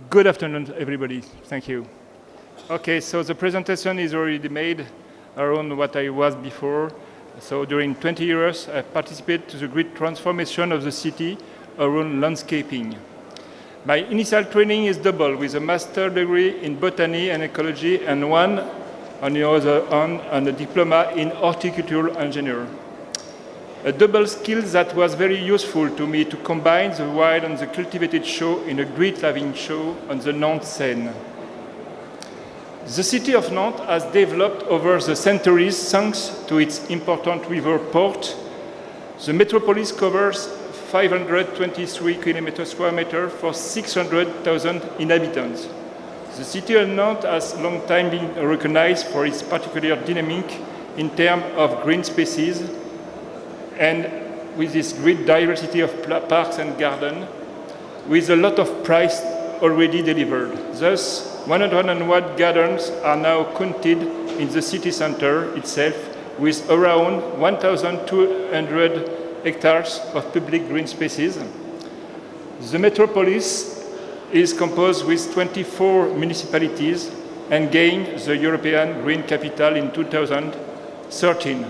Good afternoon, everybody. Thank you. Okay, so the presentation is already made around what I was before. So during 20 years, I participated to the great transformation of the city around landscaping. My initial training is double, with a master's degree in botany and ecology, and one on the other hand, and a diploma in horticultural engineer. A double skill that was very useful to me to combine the wild and the cultivated show in a great living show on the Nantes Seine. The city of Nantes has developed over the centuries thanks to its important river port. The metropolis covers 523 square meters for 600,000 inhabitants. The city of Nantes has long time been recognized for its particular dynamic in terms of green spaces, and with this great diversity of parks and gardens, with a lot of prize already delivered. Thus, 101 gardens are now counted in the city center itself, with around 1,200 hectares of public green spaces. The metropolis is composed with 24 municipalities and gained the European Green Capital in 2013.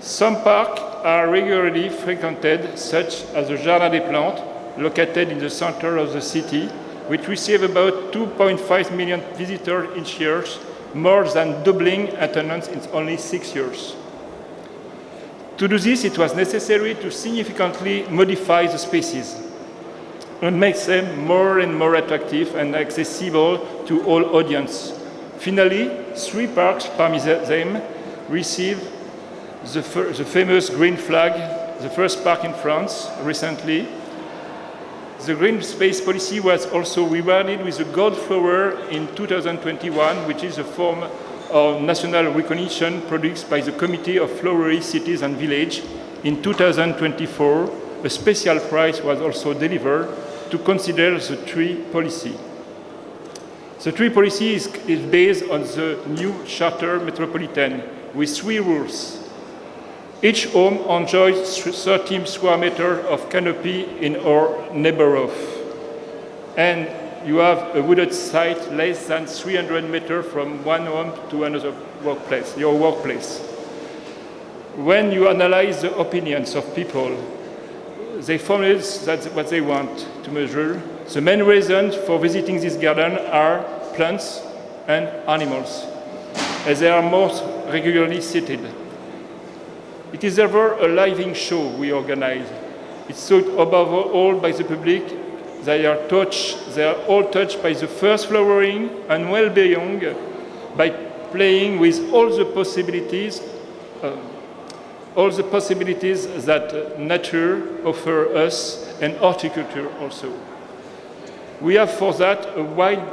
Some parks are regularly frequented, such as the Jardin des Plantes, located in the center of the city, which receive about 2.5 million visitors each year, more than doubling attendance in only 6 years. To do this, it was necessary to significantly modify the spaces and make them more and more attractive and accessible to all audiences. Finally, 3 parks parmi them received the famous Green Flag, the first park in France recently. The green space policy was also rewarded with the Gold Flower in 2021, which is a form of national recognition produced by the Committee of Flowery Cities and Villages. In 2024, a special prize was also delivered to consider the tree policy. The tree policy is based on the new Charter Metropolitan with 3 rules. Each home enjoys 30 square meters of canopy in our neighborhood. And you have a wooded site less than 300 meters from one home to another workplace, your workplace. When you analyze the opinions of people, they formulate what they want to measure. The main reasons for visiting this garden are plants and animals, as they are most regularly cited. It is therefore a living show we organize. It's sought above all by the public. They are all touched by the first flowering and well beyond by playing with all the possibilities that nature offers us, and horticulture also. We have for that a wide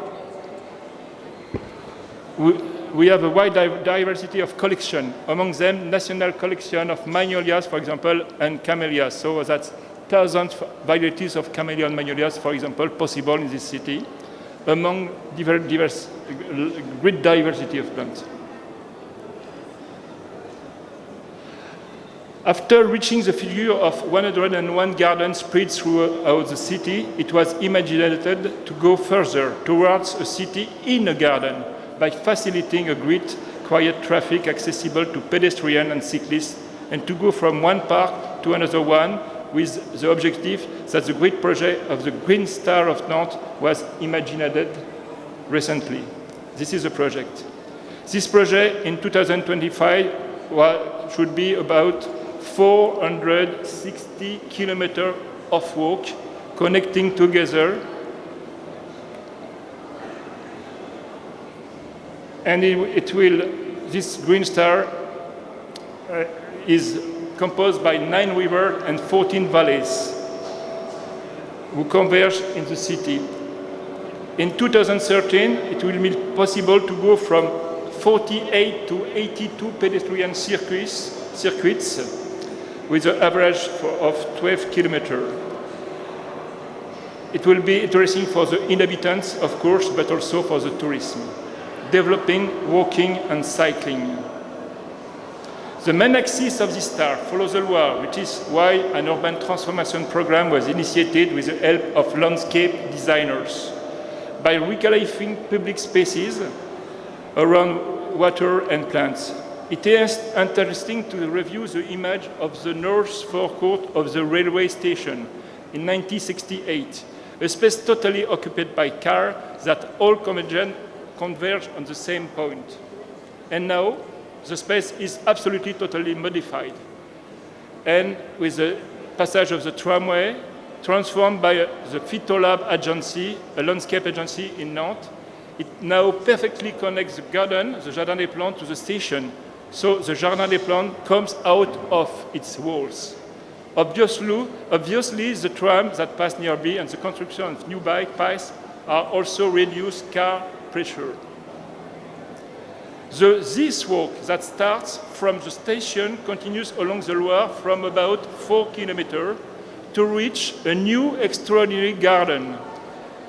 diversity of collection, among them national collection of magnolias, for example, and camellias. So that's thousands of varieties of camellia and magnolias, for example, possible in this city, among great diversity of plants. After reaching the figure of 101 gardens spread throughout the city, it was imagined to go further towards a city in a garden, by facilitating a great, quiet traffic accessible to pedestrians and cyclists, and to go from one park to another one with the objective that the great project of the Green Star of Nantes was imagined recently. This is a project. This project in 2025 should be about 460 kilometers of walk connecting together. And this Green Star is composed by 9 rivers and 14 valleys who converge in the city. In 2013, it will be possible to go from 48 to 82 pedestrian circuits with an average of 12 kilometers. It will be interesting for the inhabitants, of course, but also for the tourism. Developing walking and cycling. The main axis of this star follows the Loire, which is why an urban transformation program was initiated with the help of landscape designers. By recalibrating public spaces around water and plants. It is interesting to review the image of the north forecourt of the railway station in 1968, a space totally occupied by cars that all converge on the same point. And now, the space is absolutely totally modified. And with the passage of the tramway, transformed by the Phytolab agency, a landscape agency in Nantes, it now perfectly connects the garden, the Jardin des Plantes, to the station. So the Jardin des Plantes comes out of its walls. Obviously, the trams that pass nearby and the construction of new bike paths are also reduced car pressure. This walk that starts from the station continues along the Loire from about 4 kilometers to reach a new extraordinary garden.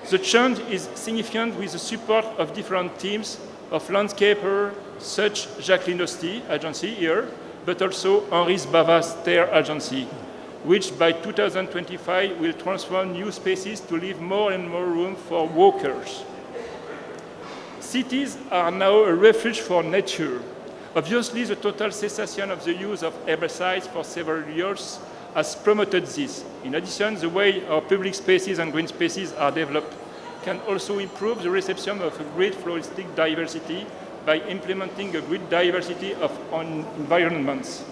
The change is significant with the support of different teams of landscapers such Jacques SOIGNON agency here, but also Henri Bava's Terre agency, which by 2025 will transform new spaces to leave more and more room for walkers. Cities are now a refuge for nature. Obviously, the total cessation of the use of herbicides for several years has promoted this. In addition, the way our public spaces and green spaces are developed can also improve the reception of a great floristic diversity by implementing a great diversity of environments.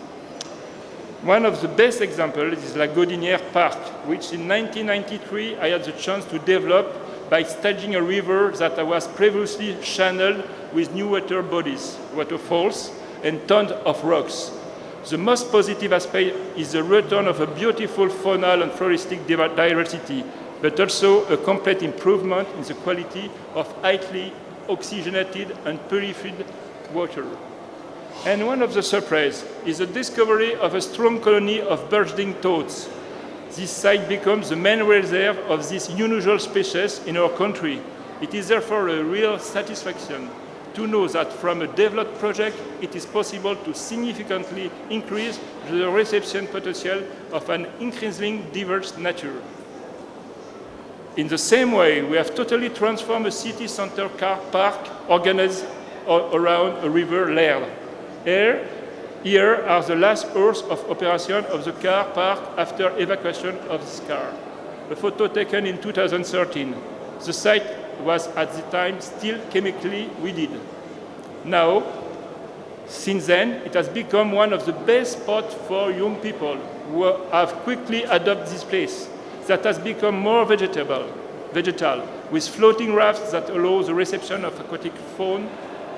One of the best examples is La Gaudinière Park, which in 1993 I had the chance to develop by staging a river that was previously channeled with new water bodies, waterfalls, and tons of rocks. The most positive aspect is the return of a beautiful faunal and floristic diversity, but also a complete improvement in the quality of highly oxygenated and purified water. And one of the surprises is the discovery of a strong colony of bursting toads. This site becomes the main reserve of this unusual species in our country. It is therefore a real satisfaction to know that from a developed project, it is possible to significantly increase the reception potential of an increasingly diverse nature. In the same way, we have totally transformed a city center car park organized around a river Lerne. Here are the last hours of operation of the car park after evacuation of this car. A photo taken in 2013. The site was at the time still chemically weeded. Now, since then, it has become one of the best spots for young people who have quickly adopted this place that has become more vegetal, with floating rafts that allow the reception of aquatic fauna.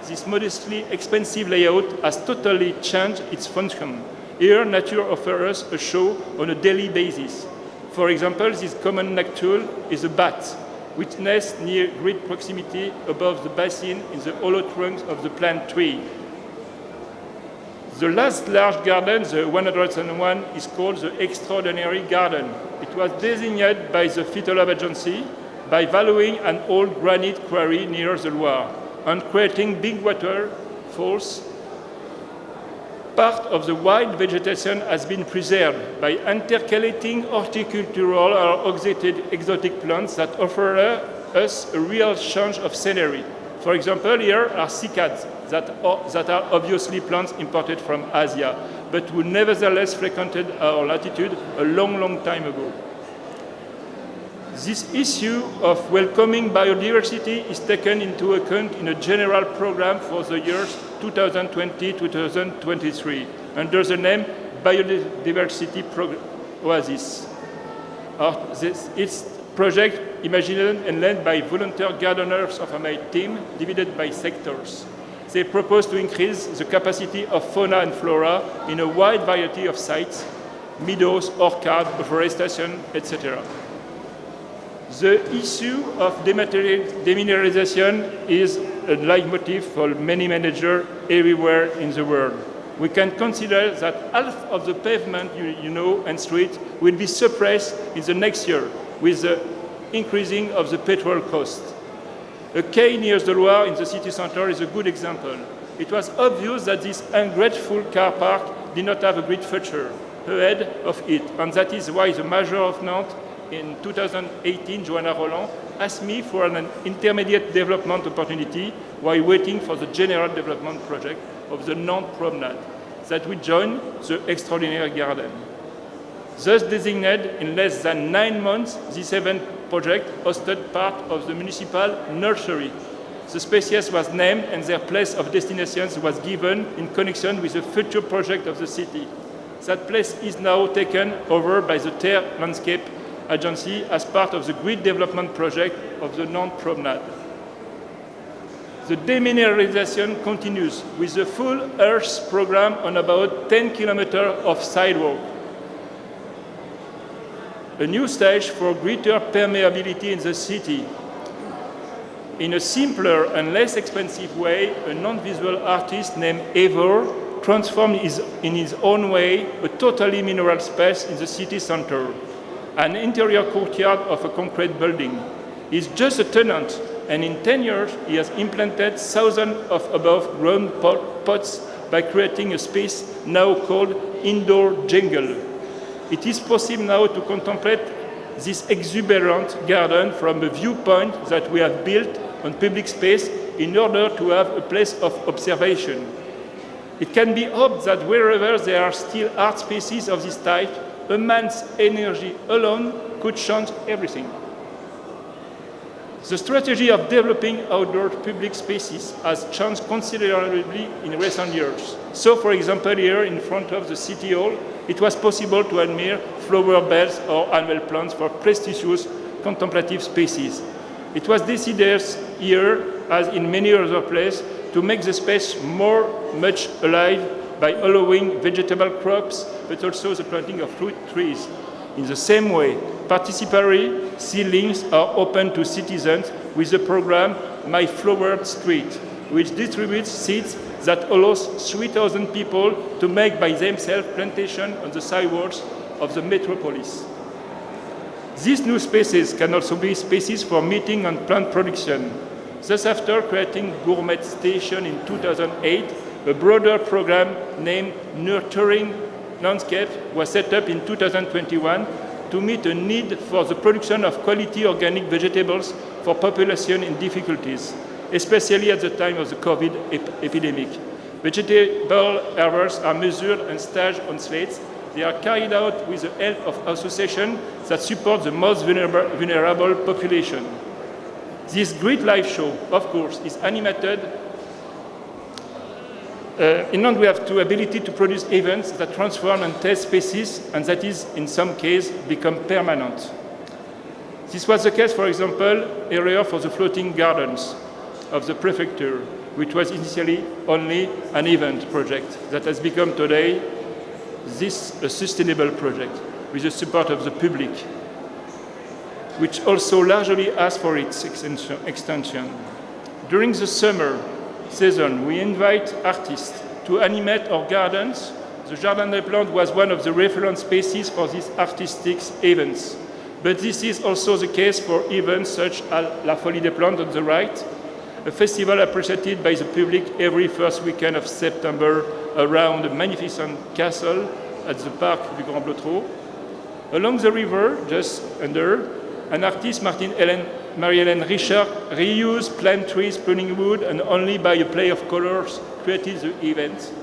This modestly expensive layout has totally changed its function. Here, nature offers us a show on a daily basis. For example, this common noctule is a bat, which nests near great proximity above the basin in the hollow trunks of the plant tree. The last large garden, the 101, is called the Extraordinary Garden. It was designated by the Phytolab agency by valuing an old granite quarry near the Loire and creating big waterfalls. Part of the wild vegetation has been preserved by intercalating horticultural or exotic plants that offer us a real change of scenery. For example, here are cicadas that are obviously plants imported from Asia, but who nevertheless frequented our latitude a long time ago. This issue of welcoming biodiversity is taken into account in a general program for the years 2020-2023 under the name Biodiversity Oasis. It's project imagined and led by volunteer gardeners of my team, divided by sectors. They propose to increase the capacity of fauna and flora in a wide variety of sites, meadows, orchards, afforestation, etc. The issue of demineralization is a leitmotif for many managers everywhere in the world. We can consider that half of the pavement and streets will be suppressed in the next year with the increasing of the petrol cost. A quay near the Loire in the city center is a good example. It was obvious that this ungrateful car park did not have a great future ahead of it. And that is why the mayor of Nantes in 2018, Joanna Roland, asked me for an intermediate development opportunity while waiting for the general development project of the Nantes Promenade that would join the extraordinary garden. Thus designated in less than 9 months, this event project hosted part of the municipal nursery. The spaces was named and their place of destination was given in connection with the future project of the city. That place is now taken over by the Terre Landscape Agency as part of the grid development project of the Nantes Promenade. The demineralization continues with the full Earth program on about 10 kilometers of sidewalk. A new stage for greater permeability in the city. In a simpler and less expensive way, a non-visual artist named Evor transformed in his own way a totally mineral space in the city center, an interior courtyard of a concrete building. He's just a tenant, and in 10 years he has implanted thousands of above-ground pots by creating a space now called indoor jungle. It is possible now to contemplate this exuberant garden from a viewpoint that we have built on public space in order to have a place of observation. It can be hoped that wherever there are still art spaces of this type, a man's energy alone could change everything. The strategy of developing outdoor public spaces has changed considerably in recent years. So, for example, here in front of the City Hall, it was possible to admire flower beds or annual plants for prestigious contemplative spaces. It was decided here, as in many other places, to make the space much alive by allowing vegetable crops, but also the planting of fruit trees. In the same way, participatory seedlings are open to citizens with the program My Flowered Street, which distributes seeds that allows 3,000 people to make by themselves plantation on the sidewalks of the metropolis. These new spaces can also be spaces for meeting and plant production. Thus, after creating Gourmet Station in 2008, a broader program named Nurturing Landscape was set up in 2021 to meet a need for the production of quality organic vegetables for population in difficulties, especially at the time of the COVID epidemic. Vegetable harvests are measured and staged on slates. They are carried out with the help of associations that support the most vulnerable population. This great live show, of course, is animated. In Nantes, we have the ability to produce events that transform and test spaces, and that is, in some cases, become permanent. This was the case, for example, area for the floating gardens of the prefecture, which was initially only an event project that has become today a sustainable project with the support of the public, which also largely asks for its extension. During the summer season, we invite artists to animate our gardens. The Jardin des Plantes was one of the reference spaces for these artistic events. But this is also the case for events such as La Folie des Plantes on the right, a festival appreciated by the public every first weekend of September around a magnificent castle at the Parc du Grand Blotreau. Along the river, just under, an artist, Marie-Hélène Richard, reused plant trees, pruning wood, and only by a play of colors created the event.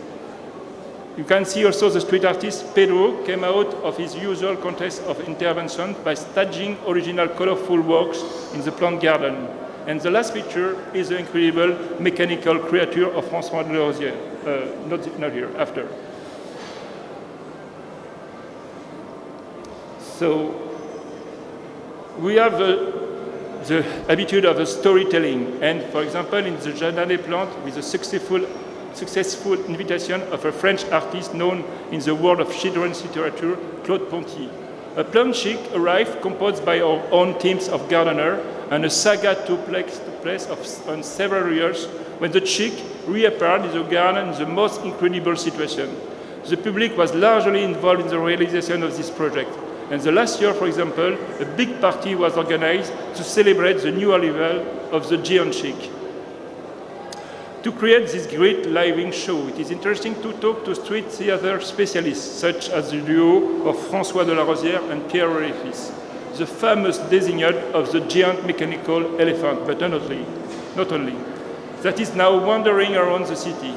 You can see also the street artist Pedro came out of his usual context of intervention by staging original colorful works in the plant garden. And the last picture is the incredible mechanical creature of François de Rosier, not here, after. So we have the habitude of storytelling, and for example, in the Jardin des Plantes, with a successful invitation of a French artist known in the world of children's literature, Claude Ponty. A plum chic arrived composed by our own teams of gardeners, and a saga took place on several years when the chick reappeared in the garden in the most incredible situation. The public was largely involved in the realization of this project. And the last year, for example, a big party was organized to celebrate the new arrival of the giant chick. to create this great living show. It is interesting to talk to street theater specialists, such as the duo of François de la Rosière and Pierre Orefis, the famous designate of the giant mechanical elephant, but not only, that is now wandering around the city.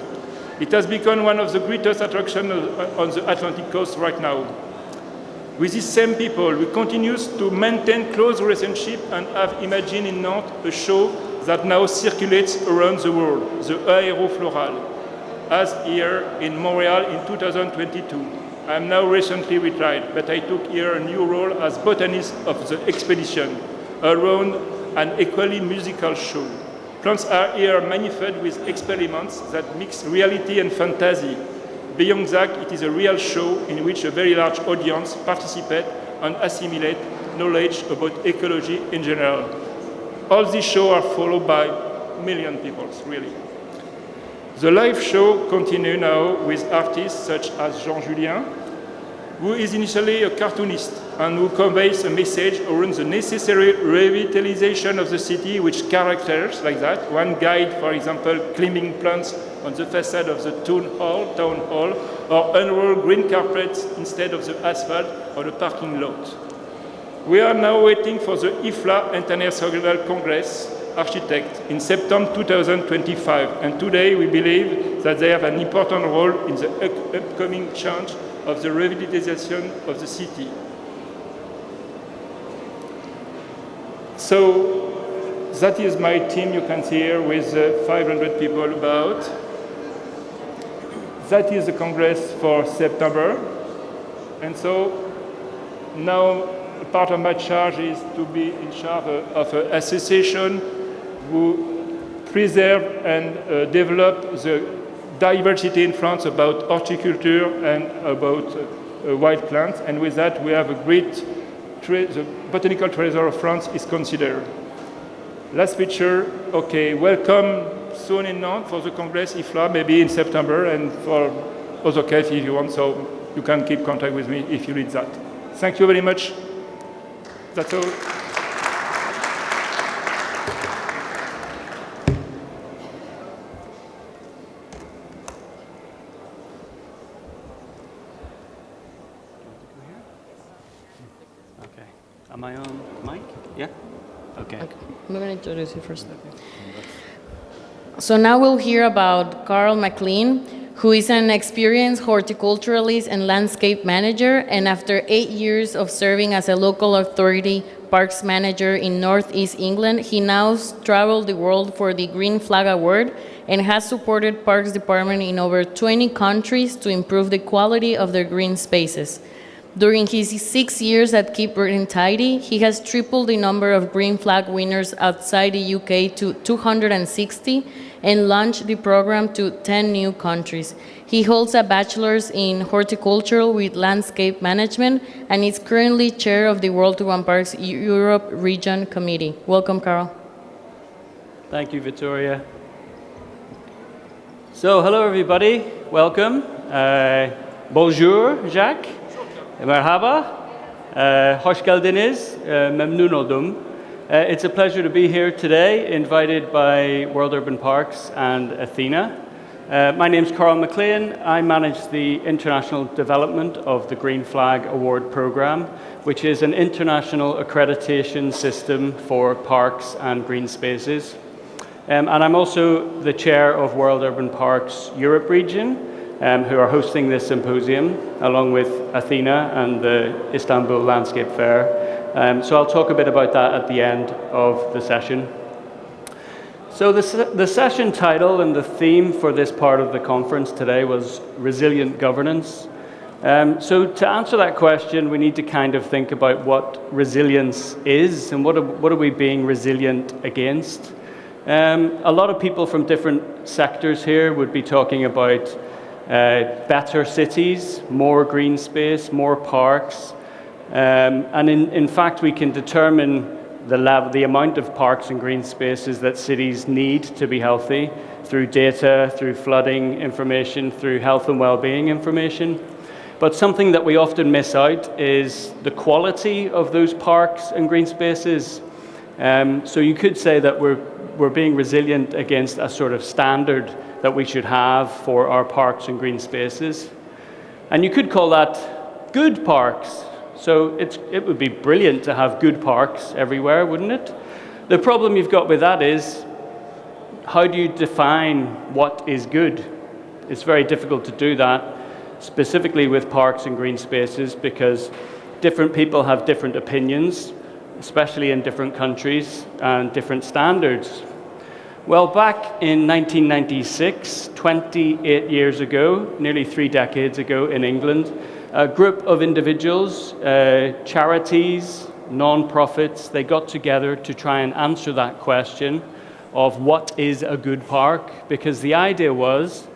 It has become one of the greatest attractions on the Atlantic coast right now. With these same people, we continue to maintain close relationship and have imagined in Nantes a show that now circulates around the world, the Aérofloral, as here in Montreal in 2022. I am now recently retired, but I took here a new role as botanist of the expedition around an equally musical show. Plants are here manufactured with experiments that mix reality and fantasy. Beyond that, it is a real show in which a very large audience participate and assimilate knowledge about ecology in general. All these shows are followed by million people, really. The live show continues now with artists such as Jean Julien, who is initially a cartoonist and who conveys a message around the necessary revitalization of the city, which characters like that. One guide, for example, climbing plants on the facade of the town hall, or unroll green carpets instead of the asphalt on the parking lot. We are now waiting for the IFLA International Congress Architect in September 2025, and today we believe that they have an important role in the upcoming change of the revitalization of the city. So that is my team you can see here with 500 people about. That is the Congress for September. And so now part of my charge is to be in charge of an association who preserve and develop the diversity in France about horticulture and about wild plants. And with that, we have a great, the botanical treasure of France is considered. Last picture, okay, welcome soon in Nantes for the Congress IFLA, maybe in September, and for other cases if you want, so you can keep contact with me if you need that. Thank you very much. That's all. Okay. Am I on mic? Yeah? Okay. I'm going to introduce you first. So now we'll hear about Carl McClean, who is an experienced horticulturalist and landscape manager, and after 8 years of serving as a local authority parks manager in Northeast England, he now travels the world for the Green Flag Award and has supported Parks Department in over 20 countries to improve the quality of their green spaces. During his 6 years at Keep Britain Tidy, he has tripled the number of Green Flag winners outside the UK to 260 and launched the program to 10 new countries. He holds a bachelor's in horticulture with landscape management and is currently chair of the World Urban Parks Europe Region Committee. Welcome, Carl. Thank you, Victoria. So, hello everybody. Welcome. Bonjour, Jacques. Merhaba. Hoş geldiniz. Memnun oldum. It's a pleasure to be here today, invited by World Urban Parks and Athena. My name's Carl McClean. I manage the international development of the Green Flag Award Program, which is an international accreditation system for parks and green spaces. And I'm also the chair of World Urban Parks Europe region, who are hosting this symposium, along with Athena and the Istanbul Landscape Fair. So I'll talk a bit about that at the end of the session. So the session title and the theme for this part of the conference today was Resilient Governance. So to answer that question, we need to kind of think about what resilience is and what are we being resilient against. A lot of people from different sectors here would be talking about better cities, more green space, more parks. And in fact, we can determine the amount of parks and green spaces that cities need to be healthy through data, through flooding information, through health and well-being information. But something that we often miss out is the quality of those parks and green spaces. So you could say that we're being resilient against a sort of standard that we should have for our parks and green spaces. And you could call that good parks. So it would be brilliant to have good parks everywhere, wouldn't it? The problem you've got with that is, how do you define what is good? It's very difficult to do that, specifically with parks and green spaces, because different people have different opinions, especially in different countries, and different standards. Well, back in 1996, 28 years ago, nearly 3 decades ago in England, a group of individuals, charities, non-profits, they got together to try and answer that question of what is a good park, because the idea was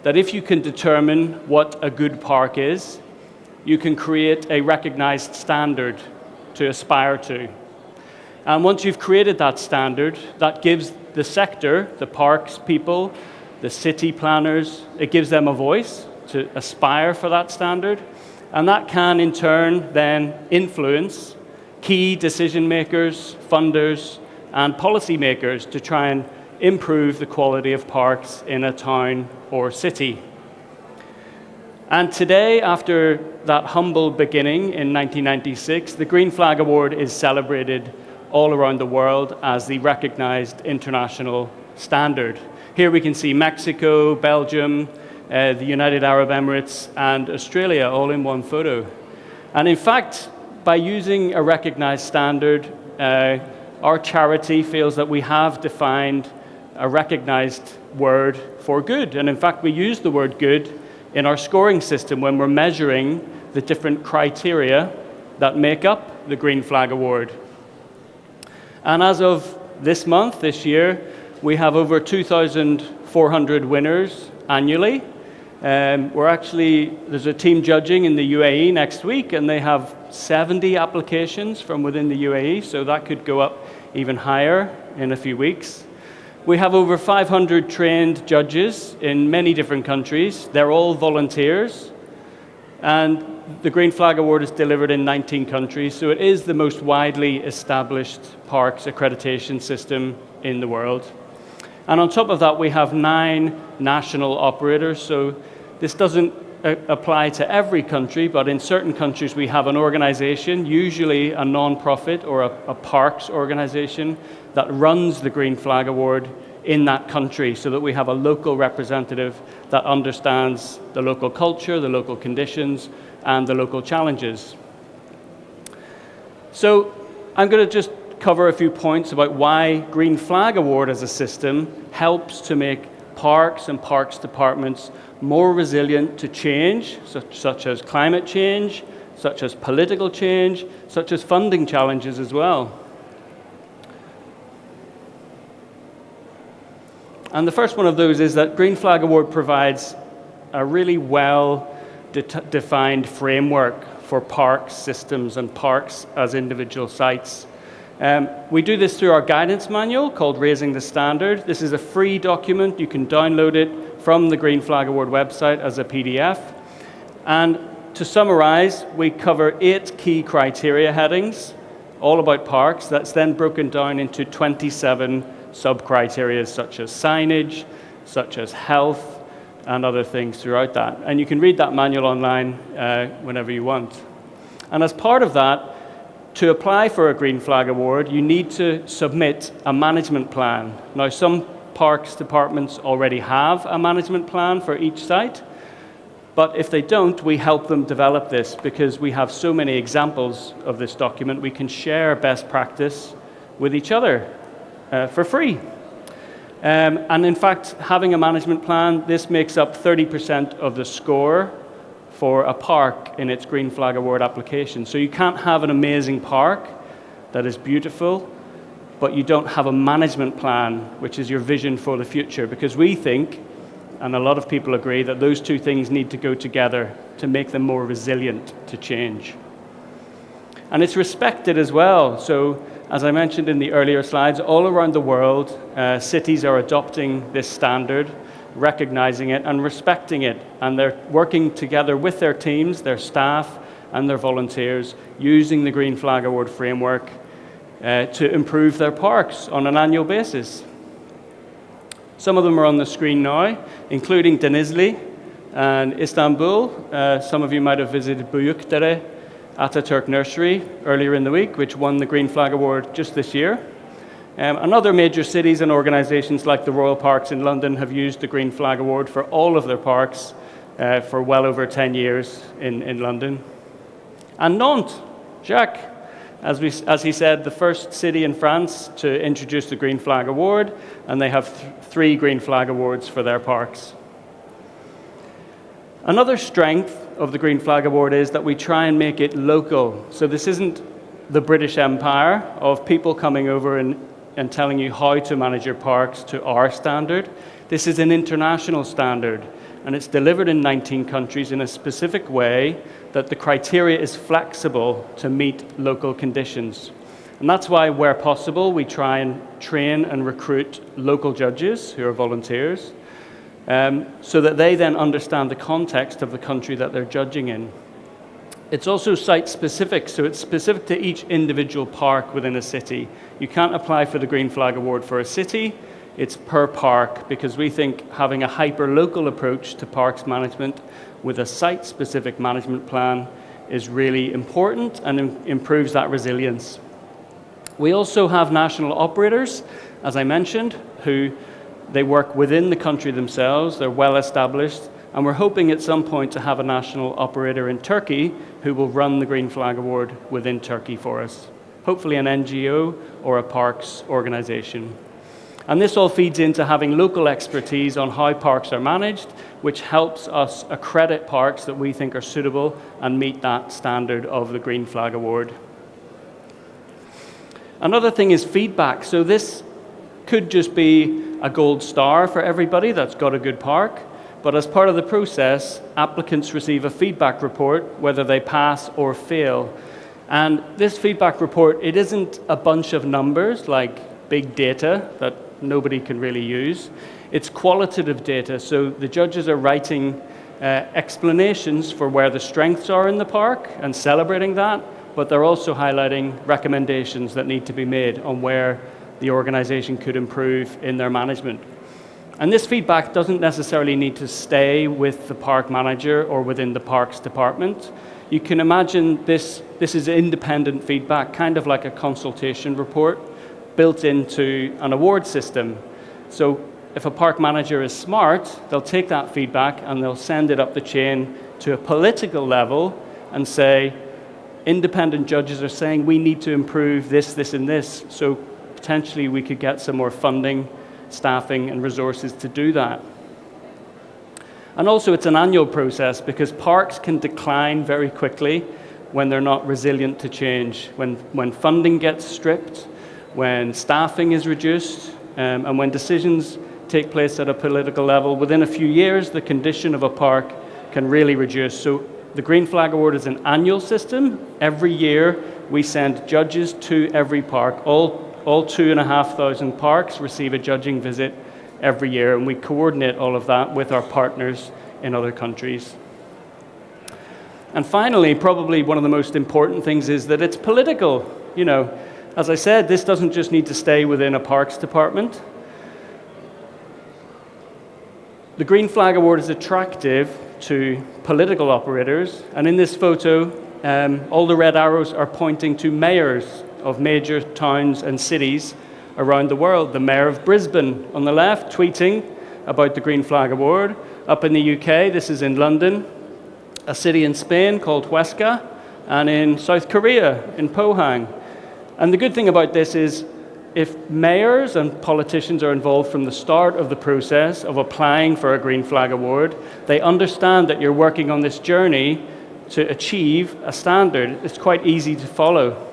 that if you can determine what a good park is, you can create a recognized standard to aspire to. And once you've created that standard, that gives the sector, the parks people, the city planners, it gives them a voice to aspire for that standard. And that can, in turn, then influence key decision makers, funders, and policymakers to try and improve the quality of parks in a town or city. And today, after that humble beginning in 1996, the Green Flag Award is celebrated all around the world as the recognized international standard. Here we can see Mexico, Belgium, the United Arab Emirates, and Australia all in one photo. And in fact, by using a recognized standard, our charity feels that we have defined a recognized word for good. And in fact, we use the word good in our scoring system when we're measuring the different criteria that make up the Green Flag Award. And as of this month, this year, we have over 2,400 winners annually. There's a team judging in the UAE next week, and they have 70 applications from within the UAE, so that could go up even higher in a few weeks. We have over 500 trained judges in many different countries. They're all volunteers, and the Green Flag Award is delivered in 19 countries, so it is the most widely established parks accreditation system in the world. And on top of that, we have 9 national operators, so this doesn't apply to every country, but in certain countries we have an organization, usually a non-profit or a parks organization, that runs the Green Flag Award in that country, so that we have a local representative that understands the local culture, the local conditions, and the local challenges. So I'm going to just cover a few points about why Green Flag Award as a system helps to make parks and parks departments more resilient to change, such as climate change, such as political change, such as funding challenges as well. And the first one of those is that Green Flag Award provides a really well-defined framework for parks systems and parks as individual sites. We do this through our guidance manual called Raising the Standard. This is a free document. You can download it from the Green Flag Award website as a PDF. And to summarize, we cover 8 key criteria headings, all about parks. That's then broken down into 27 sub-criteria, such as signage, such as health, and other things throughout that. And you can read that manual online whenever you want. And as part of that, to apply for a Green Flag Award, you need to submit a management plan. Now, some parks departments already have a management plan for each site, but if they don't, we help them develop this because we have so many examples of this document. We can share best practice with each other for free. And in fact, having a management plan, this makes up 30% of the score for a park in its Green Flag Award application. So you can't have an amazing park that is beautiful, but you don't have a management plan, which is your vision for the future, because we think, and a lot of people agree, that those two things need to go together to make them more resilient to change. And it's respected as well. So, as I mentioned in the earlier slides, all around the world, cities are adopting this standard, recognizing it and respecting it. And they're working together with their teams, their staff, and their volunteers, using the Green Flag Award framework to improve their parks on an annual basis. Some of them are on the screen now, including Denizli and Istanbul. Some of you might have visited Büyükdere Ataturk Nursery earlier in the week, which won the Green Flag Award just this year. And other major cities and organizations like the Royal Parks in London have used the Green Flag Award for all of their parks for well over 10 years in London. And Nantes, Jacques, as he said, the first city in France to introduce the Green Flag Award, and they have 3 Green Flag Awards for their parks. Another strength of the Green Flag Award is that we try and make it local. So this isn't the British Empire of people coming over and telling you how to manage your parks to our standard. This is an international standard, and it's delivered in 19 countries in a specific way that the criteria is flexible to meet local conditions. And that's why, where possible, we try and train and recruit local judges who are volunteers, so that they then understand the context of the country that they're judging in. It's also site-specific, so it's specific to each individual park within a city. You can't apply for the Green Flag Award for a city, it's per park, because we think having a hyper-local approach to parks management with a site-specific management plan is really important and improves that resilience. We also have national operators, as I mentioned, who they work within the country themselves, they're well established, and we're hoping at some point to have a national operator in Turkey who will run the Green Flag Award within Turkey for us. Hopefully an NGO or a parks organization. And this all feeds into having local expertise on how parks are managed, which helps us accredit parks that we think are suitable and meet that standard of the Green Flag Award. Another thing is feedback. So this could just be a gold star for everybody that's got a good park, but as part of the process, applicants receive a feedback report, whether they pass or fail. And this feedback report, it isn't a bunch of numbers like big data that nobody can really use. It's qualitative data, so the judges are writing explanations for where the strengths are in the park and celebrating that, but they're also highlighting recommendations that need to be made on where the organization could improve in their management. And this feedback doesn't necessarily need to stay with the park manager or within the parks department. You can imagine this is independent feedback, kind of like a consultation report built into an award system. So if a park manager is smart, they'll take that feedback and they'll send it up the chain to a political level and say, independent judges are saying we need to improve this, this, and this. So potentially we could get some more funding, staffing, and resources to do that. And also it's an annual process because parks can decline very quickly when they're not resilient to change, when funding gets stripped, when staffing is reduced, and when decisions take place at a political level. Within a few years, the condition of a park can really reduce. So the Green Flag Award is an annual system. Every year, we send judges to every park. All 2,500 parks receive a judging visit every year, and we coordinate all of that with our partners in other countries. And finally, probably one of the most important things is that it's political. You know, as I said, this doesn't just need to stay within a parks department. The Green Flag Award is attractive to political operators, and in this photo, all the red arrows are pointing to mayors of major towns and cities around the world. The mayor of Brisbane on the left, tweeting about the Green Flag Award. Up in the UK, this is in London, a city in Spain called Huesca, and in South Korea, in Pohang. And the good thing about this is if mayors and politicians are involved from the start of the process of applying for a Green Flag Award, they understand that you're working on this journey to achieve a standard. It's quite easy to follow.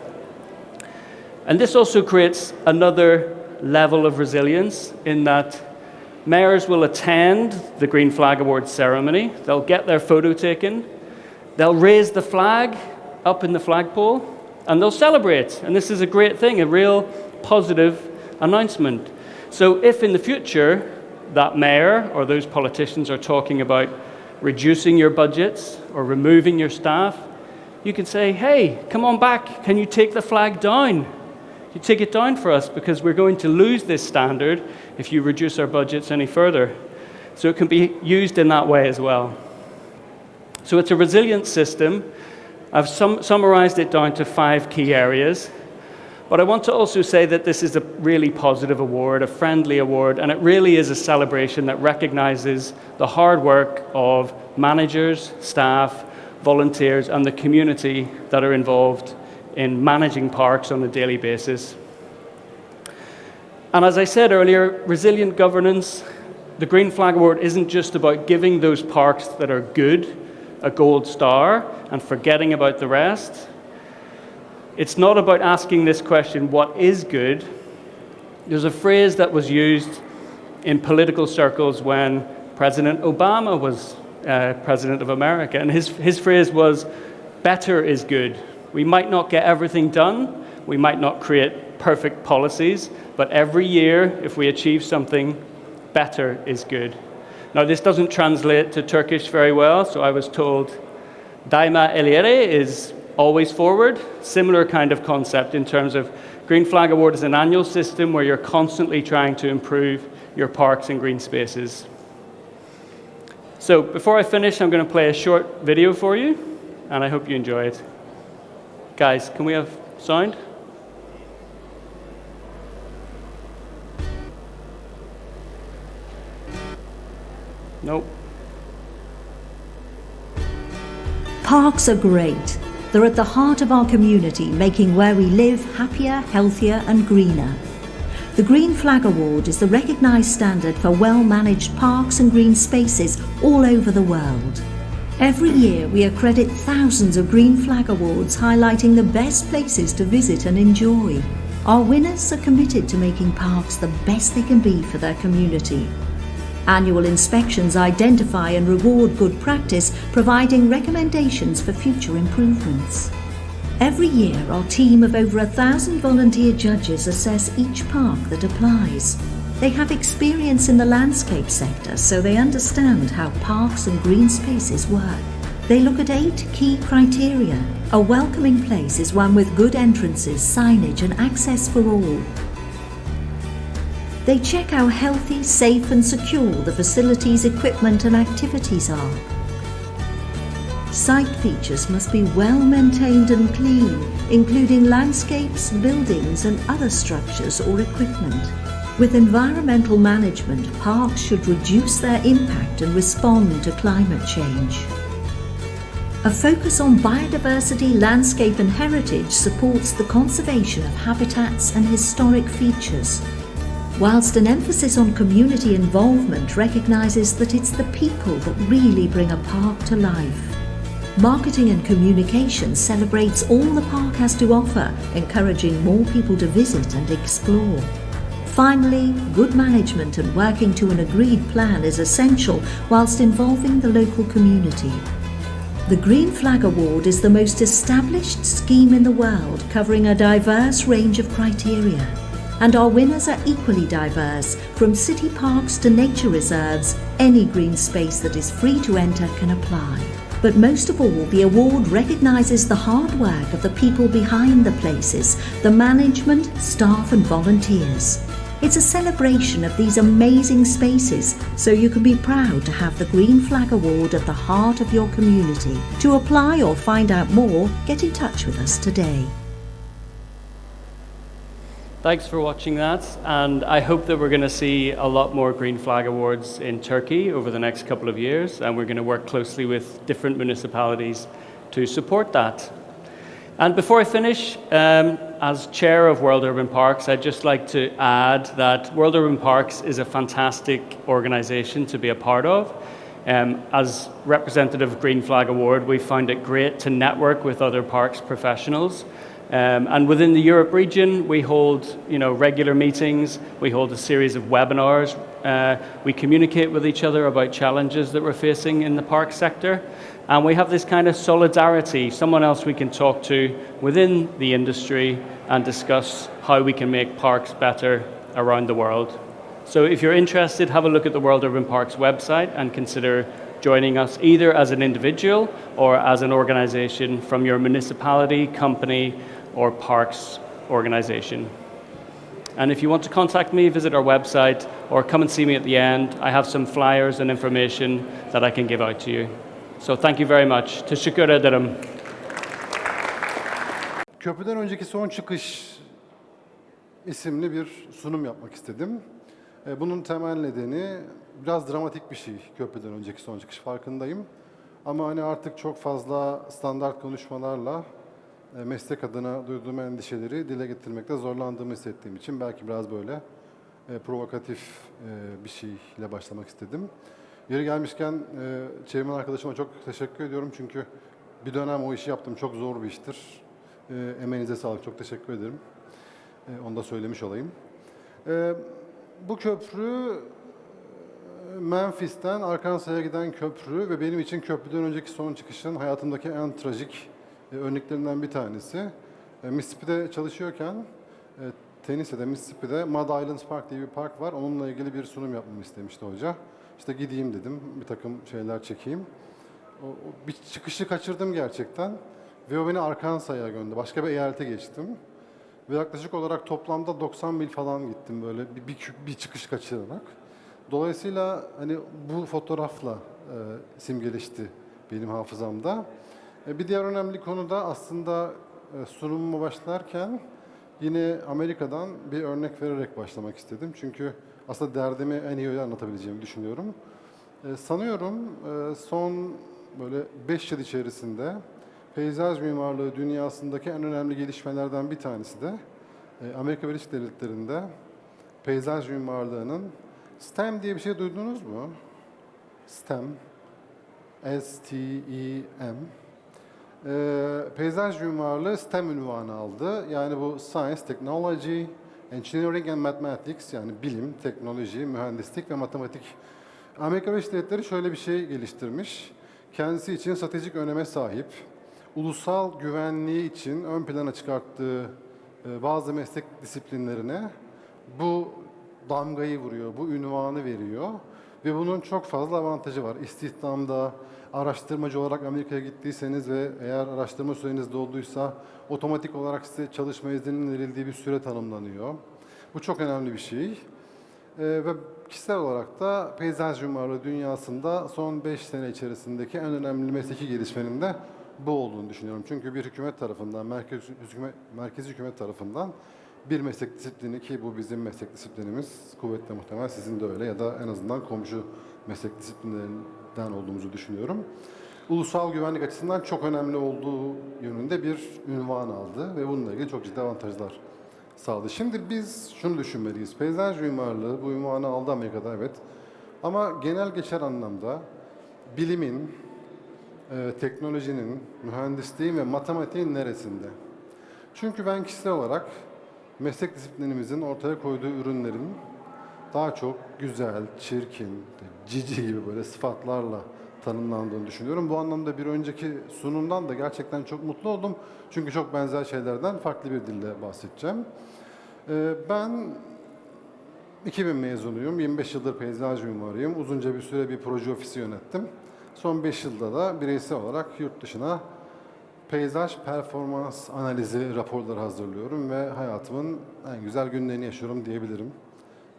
And this also creates another level of resilience in that mayors will attend the Green Flag Award ceremony, they'll get their photo taken, they'll raise the flag up in the flagpole, and they'll celebrate. And this is a great thing, a real positive announcement. So if in the future that mayor or those politicians are talking about reducing your budgets or removing your staff, you can say, hey, come on back, can you take the flag down? you take it down for us because we're going to lose this standard if you reduce our budgets any further. So it can be used in that way as well. So it's a resilient system. I've summarized it down to 5 key areas. But I want to also say that this is a really positive award, a friendly award, and it really is a celebration that recognizes the hard work of managers, staff, volunteers, and the community that are involved in managing parks on a daily basis. And as I said earlier, resilient governance, the Green Flag Award isn't just about giving those parks that are good a gold star and forgetting about the rest. It's not about asking this question, what is good? There's a phrase that was used in political circles when President Obama was President of America, and his phrase was, better is good. We might not get everything done, we might not create perfect policies, but every year, if we achieve something, better is good. Now, this doesn't translate to Turkish very well, so I was told, daima ileri is always forward. Similar kind of concept in terms of Green Flag Award is an annual system where you're constantly trying to improve your parks and green spaces. So before I finish, I'm going to play a short video for you, and I hope you enjoy it. Guys, can we have sound? Nope. Parks are great. They're at the heart of our community, making where we live happier, healthier and greener. The Green Flag Award is the recognised standard for well-managed parks and green spaces all over the world. Every year we accredit thousands of Green Flag Awards highlighting the best places to visit and enjoy. Our winners are committed to making parks the best they can be for their community. Annual inspections identify and reward good practice, providing recommendations for future improvements. Every year, our team of over 1,000 volunteer judges assess each park that applies. They have experience in the landscape sector, so they understand how parks and green spaces work. They look at 8 key criteria. A welcoming place is one with good entrances, signage and access for all. They check how healthy, safe and secure the facilities, equipment and activities are. Site features must be well maintained and clean, including landscapes, buildings and other structures or equipment. With environmental management, parks should reduce their impact and respond to climate change. A focus on biodiversity, landscape and heritage supports the conservation of habitats and historic features, whilst an emphasis on community involvement recognises that it's the people that really bring a park to life. Marketing and communication celebrates all the park has to offer, encouraging more people to visit and explore. Finally, good management and working to an agreed plan is essential whilst involving the local community. The Green Flag Award is the most established scheme in the world, covering a diverse range of criteria. And our winners are equally diverse, from city parks to nature reserves. Any green space that is free to enter can apply. But most of all, the award recognises the hard work of the people behind the places, the management, staff and volunteers. It's a celebration of these amazing spaces, so you can be proud to have the Green Flag Award at the heart of your community. To apply or find out more, get in touch with us today. Thanks for watching that, and I hope that we're going to see a lot more Green Flag Awards in Turkey over the next couple of years, and we're going to work closely with different municipalities to support that. And before I finish, as chair of World Urban Parks, I'd just like to add that World Urban Parks is a fantastic organisation to be a part of. As representative of Green Flag Award, we found it great to network with other parks professionals. And within the Europe region, we hold regular meetings, we hold a series of webinars, we communicate with each other about challenges that we're facing in the park sector, and we have this kind of solidarity, someone else we can talk to within the industry and discuss how we can make parks better around the world. So if you're interested, have a look at the World Urban Parks website and consider joining us either as an individual or as an organisation from your municipality, company, or parks organisation. And if you want to contact me, visit our website or come and see me at the end. I have some flyers and information that I can give out to you. So thank you very much. Teşekkür ederim. Köprüden önceki son çıkış isimli bir sunum yapmak istedim. Bunun temel nedeni biraz dramatik bir şey, köprüden önceki son çıkış, farkındayım. Ama hani artık çok fazla standart konuşmalarla meslek adına duyduğum endişeleri dile getirmekte zorlandığımı hissettiğim için belki biraz böyle provokatif bir şeyle başlamak istedim. Yeri gelmişken çevirmen arkadaşıma çok teşekkür ediyorum çünkü bir dönem o işi yaptım. Çok zor bir iştir. Emeğinize sağlık. Çok teşekkür ederim. Onu da söylemiş olayım. Bu köprü Memphis'ten Arkansas'a giden köprü ve benim için köprüden önceki son çıkışın hayatımdaki en trajik örneklerinden bir tanesi. Mississippi'de çalışıyorken Tennessee'de, Mississippi'de Mud Islands Park diye bir park var. Onunla ilgili bir sunum yapmamı istemişti hoca. İşte gideyim dedim, bir takım şeyler çekeyim. Bir çıkışı kaçırdım gerçekten ve o beni Arkansas'a gönderdi. Başka bir eyalete geçtim. Ve yaklaşık olarak toplamda 90 mil falan gittim böyle bir çıkış kaçırarak. Dolayısıyla hani bu fotoğrafla simgeleşti benim hafızamda. Bir diğer önemli konu da aslında sunumuma başlarken yine Amerika'dan bir örnek vererek başlamak istedim. Çünkü aslında derdimi en iyi öyle anlatabileceğimi düşünüyorum. Sanıyorum son böyle 5 yıl içerisinde peyzaj mimarlığı dünyasındaki en önemli gelişmelerden bir tanesi de Amerika Birleşik Devletleri'nde peyzaj mimarlığının STEM diye bir şey duydunuz mu? STEM, S-T-E-M. Peyzaj mimarlığı STEM unvanı aldı. Yani bu Science, Technology, Engineering and Mathematics, yani bilim, teknoloji, mühendislik ve matematik. Amerika Birleşik Devletleri şöyle bir şey geliştirmiş. Kendisi için stratejik öneme sahip, ulusal güvenliği için ön plana çıkarttığı bazı meslek disiplinlerine bu damgayı vuruyor, bu ünvanı veriyor. Ve bunun çok fazla avantajı var. İstihdamda, araştırmacı olarak Amerika'ya gittiyseniz ve eğer araştırma süreniz dolduysa otomatik olarak size çalışma izninin verildiği bir süre tanımlanıyor. Bu çok önemli bir şey. Ve kişisel olarak da peyzaj mimarlığı dünyasında son 5 sene içerisindeki en önemli mesleki gelişmenin de bu olduğunu düşünüyorum. Çünkü bir hükümet tarafından, merkezi hükümet tarafından bir meslek disiplini, ki bu bizim meslek disiplinimiz, kuvvetle muhtemel sizin de öyle ya da en azından komşu meslek disiplinlerinden olduğumuzu düşünüyorum. Ulusal güvenlik açısından çok önemli olduğu yönünde bir ünvan aldı ve bununla ilgili çok ciddi avantajlar sağladı. Şimdi biz şunu düşünmeliyiz. Peyzaj mimarlığı bu ünvanı aldı Amerika'da, evet. Ama genel geçer anlamda bilimin, teknolojinin, mühendisliğin ve matematiğin neresinde? Çünkü ben kişisel olarak meslek disiplinimizin ortaya koyduğu ürünlerin daha çok güzel, çirkin, cici gibi böyle sıfatlarla tanımlandığını düşünüyorum. Bu anlamda bir önceki sunumdan da gerçekten çok mutlu oldum. Çünkü çok benzer şeylerden farklı bir dille bahsedeceğim. Ben 2000 mezunuyum. 25 yıldır peyzaj mimarıyım. Uzunca bir süre bir proje ofisi yönettim. Son 5 yılda da bireysel olarak yurt dışına peyzaj performans analizi raporları hazırlıyorum ve hayatımın en güzel günlerini yaşıyorum diyebilirim.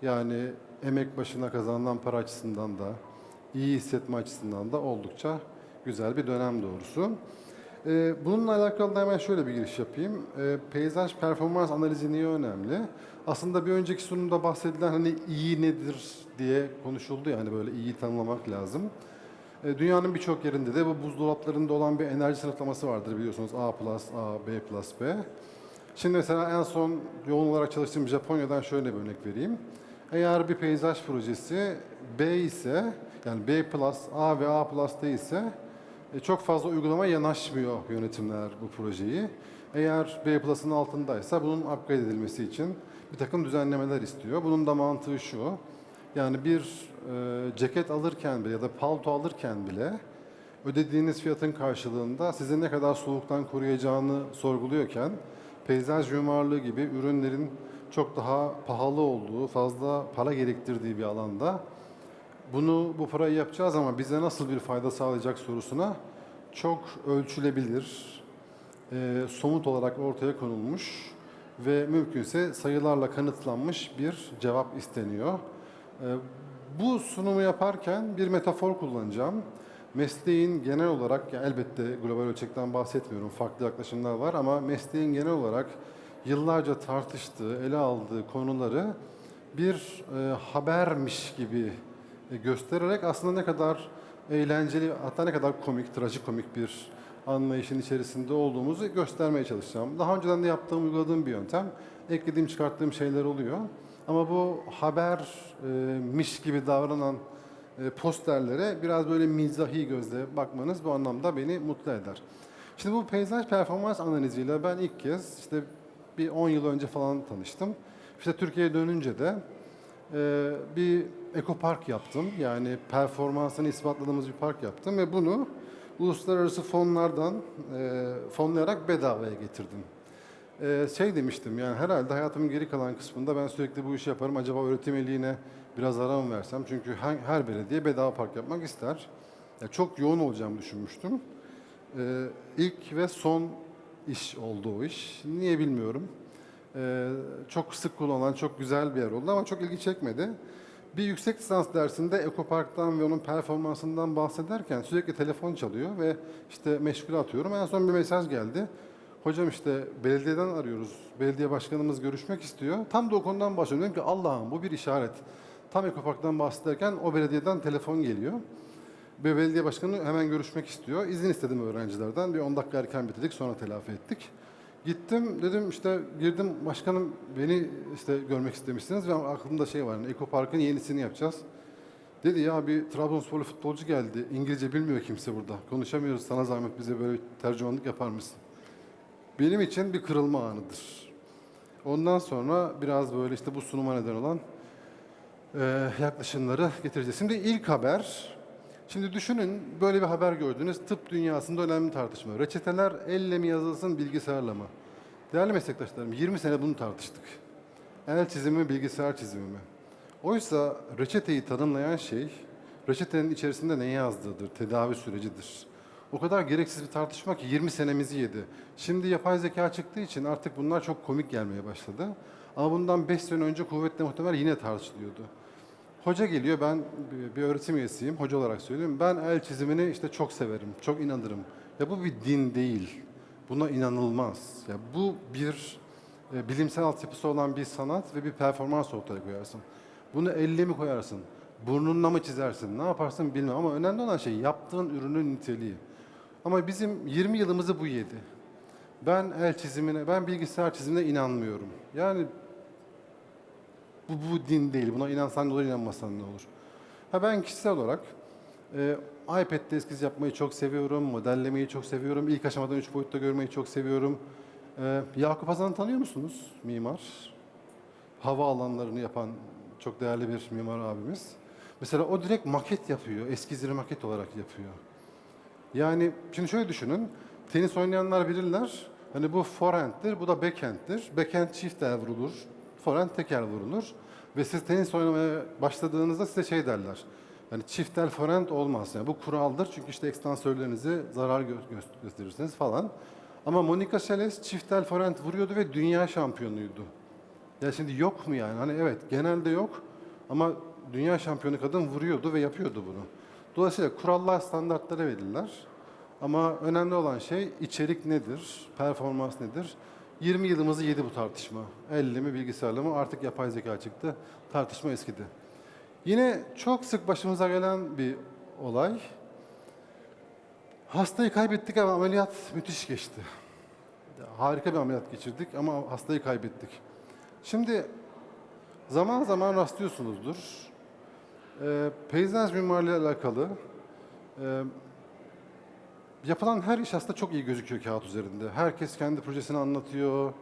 Yani emek başına kazanılan para açısından da, iyi hissetme açısından da oldukça güzel bir dönem doğrusu. Bununla alakalı da hemen şöyle bir giriş yapayım. Peyzaj performans analizi niye önemli? Aslında bir önceki sunumda bahsedilen hani iyi nedir diye konuşuldu ya, hani böyle iyi tanımlamak lazım. Dünyanın birçok yerinde de bu buzdolaplarında olan bir enerji sınıflaması vardır biliyorsunuz. A+, A, B+, B. Şimdi mesela en son yoğun olarak çalıştığım Japonya'dan şöyle bir örnek vereyim. Eğer bir peyzaj projesi B ise, yani B+, A ve A+ değilse çok fazla uygulamaya yanaşmıyor yönetimler bu projeyi. Eğer B+'ın altındaysa bunun upgrade edilmesi için bir takım düzenlemeler istiyor. Bunun da mantığı şu. Yani bir ceket alırken bile ya da palto alırken bile ödediğiniz fiyatın karşılığında sizi ne kadar soğuktan koruyacağını sorguluyorken peyzaj mimarlığı gibi ürünlerin çok daha pahalı olduğu, fazla para gerektirdiği bir alanda bu parayı yapacağız ama bize nasıl bir fayda sağlayacak sorusuna çok ölçülebilir, somut olarak ortaya konulmuş ve mümkünse sayılarla kanıtlanmış bir cevap isteniyor. Bu sunumu yaparken bir metafor kullanacağım. Mesleğin genel olarak, yani elbette global ölçekten bahsetmiyorum, farklı yaklaşımlar var ama mesleğin genel olarak yıllarca tartıştığı, ele aldığı konuları bir habermiş gibi göstererek aslında ne kadar eğlenceli, hatta ne kadar komik, trajikomik bir anlayışın içerisinde olduğumuzu göstermeye çalışacağım. Daha önceden de yaptığım, uyguladığım bir yöntem. Eklediğim, çıkarttığım şeyler oluyor. Ama bu habermiş gibi davranan posterlere biraz böyle mizahi gözle bakmanız bu anlamda beni mutlu eder. Şimdi bu peyzaj performans analiziyle ben ilk kez işte bir 10 yıl önce falan tanıştım. İşte Türkiye'ye dönünce de bir ekopark yaptım. Yani performansını ispatladığımız bir park yaptım ve bunu uluslararası fonlardan fonlayarak bedavaya getirdim. Şey demiştim, yani herhalde hayatımın geri kalan kısmında ben sürekli bu işi yaparım. Acaba öğretim üyeliğine biraz ara mı versem? Çünkü her belediye bedava park yapmak ister. Yani çok yoğun olacağımı düşünmüştüm. İlk ve son iş oldu o iş. Niye bilmiyorum. Çok sık kullanılan, çok güzel bir yer oldu ama çok ilgi çekmedi. Bir yüksek lisans dersinde ekoparktan ve onun performansından bahsederken sürekli telefon çalıyor ve işte meşgule atıyorum. En son bir mesaj geldi. Hocam işte belediyeden arıyoruz. Belediye başkanımız görüşmek istiyor. Tam da o konudan bahsediyorum ki Allah'ım bu bir işaret. Tam ekoparktan bahsederken o belediyeden telefon geliyor. Ve belediye başkanı hemen görüşmek istiyor. İzin istedim öğrencilerden. Bir 10 dakika erken bitirdik, sonra telafi ettik. Gittim, dedim işte girdim, başkanım beni işte görmek istemişsiniz ve aklımda şey var, yani ekoparkın yenisini yapacağız. Dedi ya bir Trabzonsporlu futbolcu geldi, İngilizce bilmiyor kimse burada, konuşamıyoruz, sana zahmet bize böyle tercümanlık yapar mısın? Benim için bir kırılma anıdır. Ondan sonra biraz böyle işte bu sunuma neden olan yaklaşımları getireceğiz. Şimdi ilk haber. Şimdi düşünün, böyle bir haber gördünüz. Tıp dünyasında önemli tartışma. Reçeteler elle mi yazılsın, bilgisayarla mı? Değerli meslektaşlarım, 20 sene bunu tartıştık. El çizimi mi, bilgisayar çizimi mi? Oysa reçeteyi tanımlayan şey, reçetenin içerisinde ne yazdığıdır, tedavi sürecidir. O kadar gereksiz bir tartışma ki 20 senemizi yedi. Şimdi yapay zeka çıktığı için artık bunlar çok komik gelmeye başladı. Ama bundan 5 sene önce kuvvetle muhtemel yine tartışılıyordu. Hoca geliyor, ben bir öğretim üyesiyim, hoca olarak söylüyorum. Ben el çizimini işte çok severim, çok inanırım. Ya bu bir din değil, buna inanılmaz. Ya bu bir bilimsel altyapısı olan bir sanat ve bir performans ortaya koyarsın. Bunu elle mi koyarsın, burnunla mı çizersin, ne yaparsın bilmem ama önemli olan şey yaptığın ürünün niteliği. Ama bizim 20 yılımızı bu yedi. Ben el çizimine, ben bilgisayar çizimine inanmıyorum. Yani bu din değil. Buna inansan ne olur, inanmasan ne olur. Ben kişisel olarak iPad'de eskiz yapmayı çok seviyorum. Modellemeyi çok seviyorum. İlk aşamadan 3 boyutta görmeyi çok seviyorum. Yakup Hazan'ı tanıyor musunuz? Mimar. Hava alanlarını yapan çok değerli bir mimar abimiz. Mesela o direkt maket yapıyor. Eskizleri maket olarak yapıyor. Yani şimdi şöyle düşünün. Tenis oynayanlar bilirler. Hani bu forehand'tir, bu da backhand'tir. Backhand çift el vurulur. Forehand tek el vurulur. Ve siz tenis oynamaya başladığınızda size şey derler. Yani çift el forehand olmaz. Yani bu kuraldır çünkü işte ekstansörlerinizi zarar gösterirsiniz falan. Ama Monica Seles çift el forehand vuruyordu ve dünya şampiyonuydu. Ya şimdi yok mu yani? Hani evet genelde yok ama dünya şampiyonu kadın vuruyordu ve yapıyordu bunu. Dolayısıyla kurallar, standartlara verirler. Ama önemli olan şey içerik nedir, performans nedir? 20 yılımızı yedi bu tartışma. Elle mi, bilgisayarla mı? Artık yapay zeka çıktı. Tartışma eskidi. Yine çok sık başımıza gelen bir olay. Hastayı kaybettik ama ameliyat müthiş geçti. Harika bir ameliyat geçirdik ama hastayı kaybettik. Şimdi zaman zaman rastlıyorsunuzdur. Peyzaj mimarlığı ile alakalı yapılan her iş aslında çok iyi gözüküyor kağıt üzerinde. Herkes kendi projesini anlatıyor.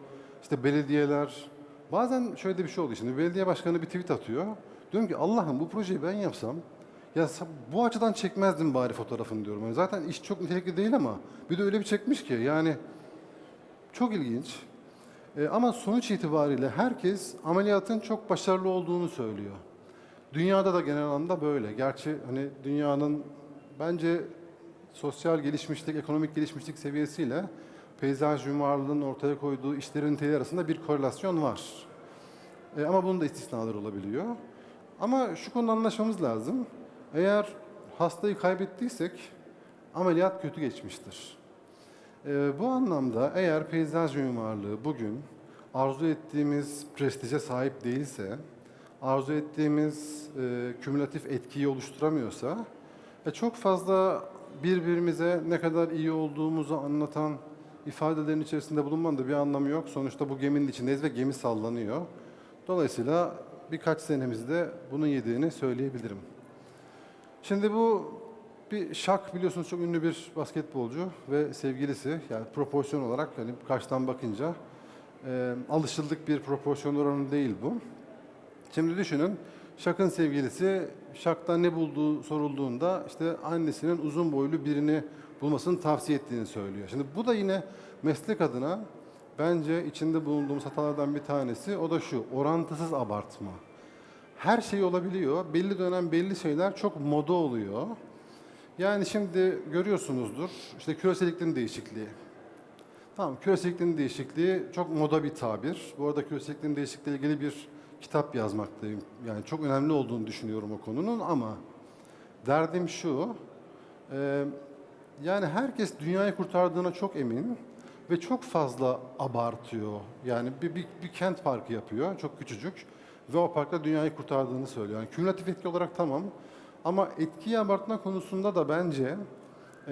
İşte belediyeler. Bazen şöyle bir şey oluyor. Şimdi belediye başkanı bir tweet atıyor. Diyorum ki Allah'ım bu projeyi ben yapsam ya bu açıdan çekmezdim bari fotoğrafını diyorum. Yani zaten iş çok nitelikli değil ama bir de öyle bir çekmiş ki yani çok ilginç. Ama sonuç itibariyle herkes ameliyatın çok başarılı olduğunu söylüyor. Dünyada da genel anlamda böyle. Gerçi hani dünyanın bence sosyal gelişmişlik, ekonomik gelişmişlik seviyesiyle peyzaj mimarlığının ortaya koyduğu işlerin niteliği arasında bir korelasyon var. Ama bunun da istisnaları olabiliyor. Ama şu konuda anlaşmamız lazım. Eğer hastayı kaybettiysek ameliyat kötü geçmiştir. Bu anlamda eğer peyzaj mimarlığı bugün arzu ettiğimiz prestije sahip değilse, arzu ettiğimiz kümülatif etkiyi oluşturamıyorsa, çok fazla birbirimize ne kadar iyi olduğumuzu anlatan ifadelerin içerisinde bulunmanın da bir anlamı yok. Sonuçta bu geminin içindeyiz ve gemi sallanıyor. Dolayısıyla birkaç senemizde bunun yediğini söyleyebilirim. Şimdi bu bir Jacques, biliyorsunuz çok ünlü bir basketbolcu ve sevgilisi, yani proporsiyon olarak yani karşıdan bakınca alışıldık bir proporsiyon oranı değil bu. Şimdi düşünün, Jacques'ın sevgilisi Jacques'tan ne bulduğu sorulduğunda işte annesinin uzun boylu birini bulmasını tavsiye ettiğini söylüyor. Şimdi bu da yine meslek adına bence içinde bulunduğumuz hatalardan bir tanesi, o da şu: orantısız abartma. Her şey olabiliyor. Belli dönem belli şeyler çok moda oluyor. Yani şimdi görüyorsunuzdur, işte küresel iklim değişikliği. Tamam, küresel iklim değişikliği çok moda bir tabir. Bu arada küresel iklim değişikliği ile ilgili bir kitap yazmaktayım. Yani çok önemli olduğunu düşünüyorum o konunun, ama derdim şu: yani herkes dünyayı kurtardığına çok emin ve çok fazla abartıyor. Yani bir kent parkı yapıyor, çok küçücük, ve o parkta dünyayı kurtardığını söylüyor. Yani kümülatif etki olarak tamam, ama etkiyi abartma konusunda da bence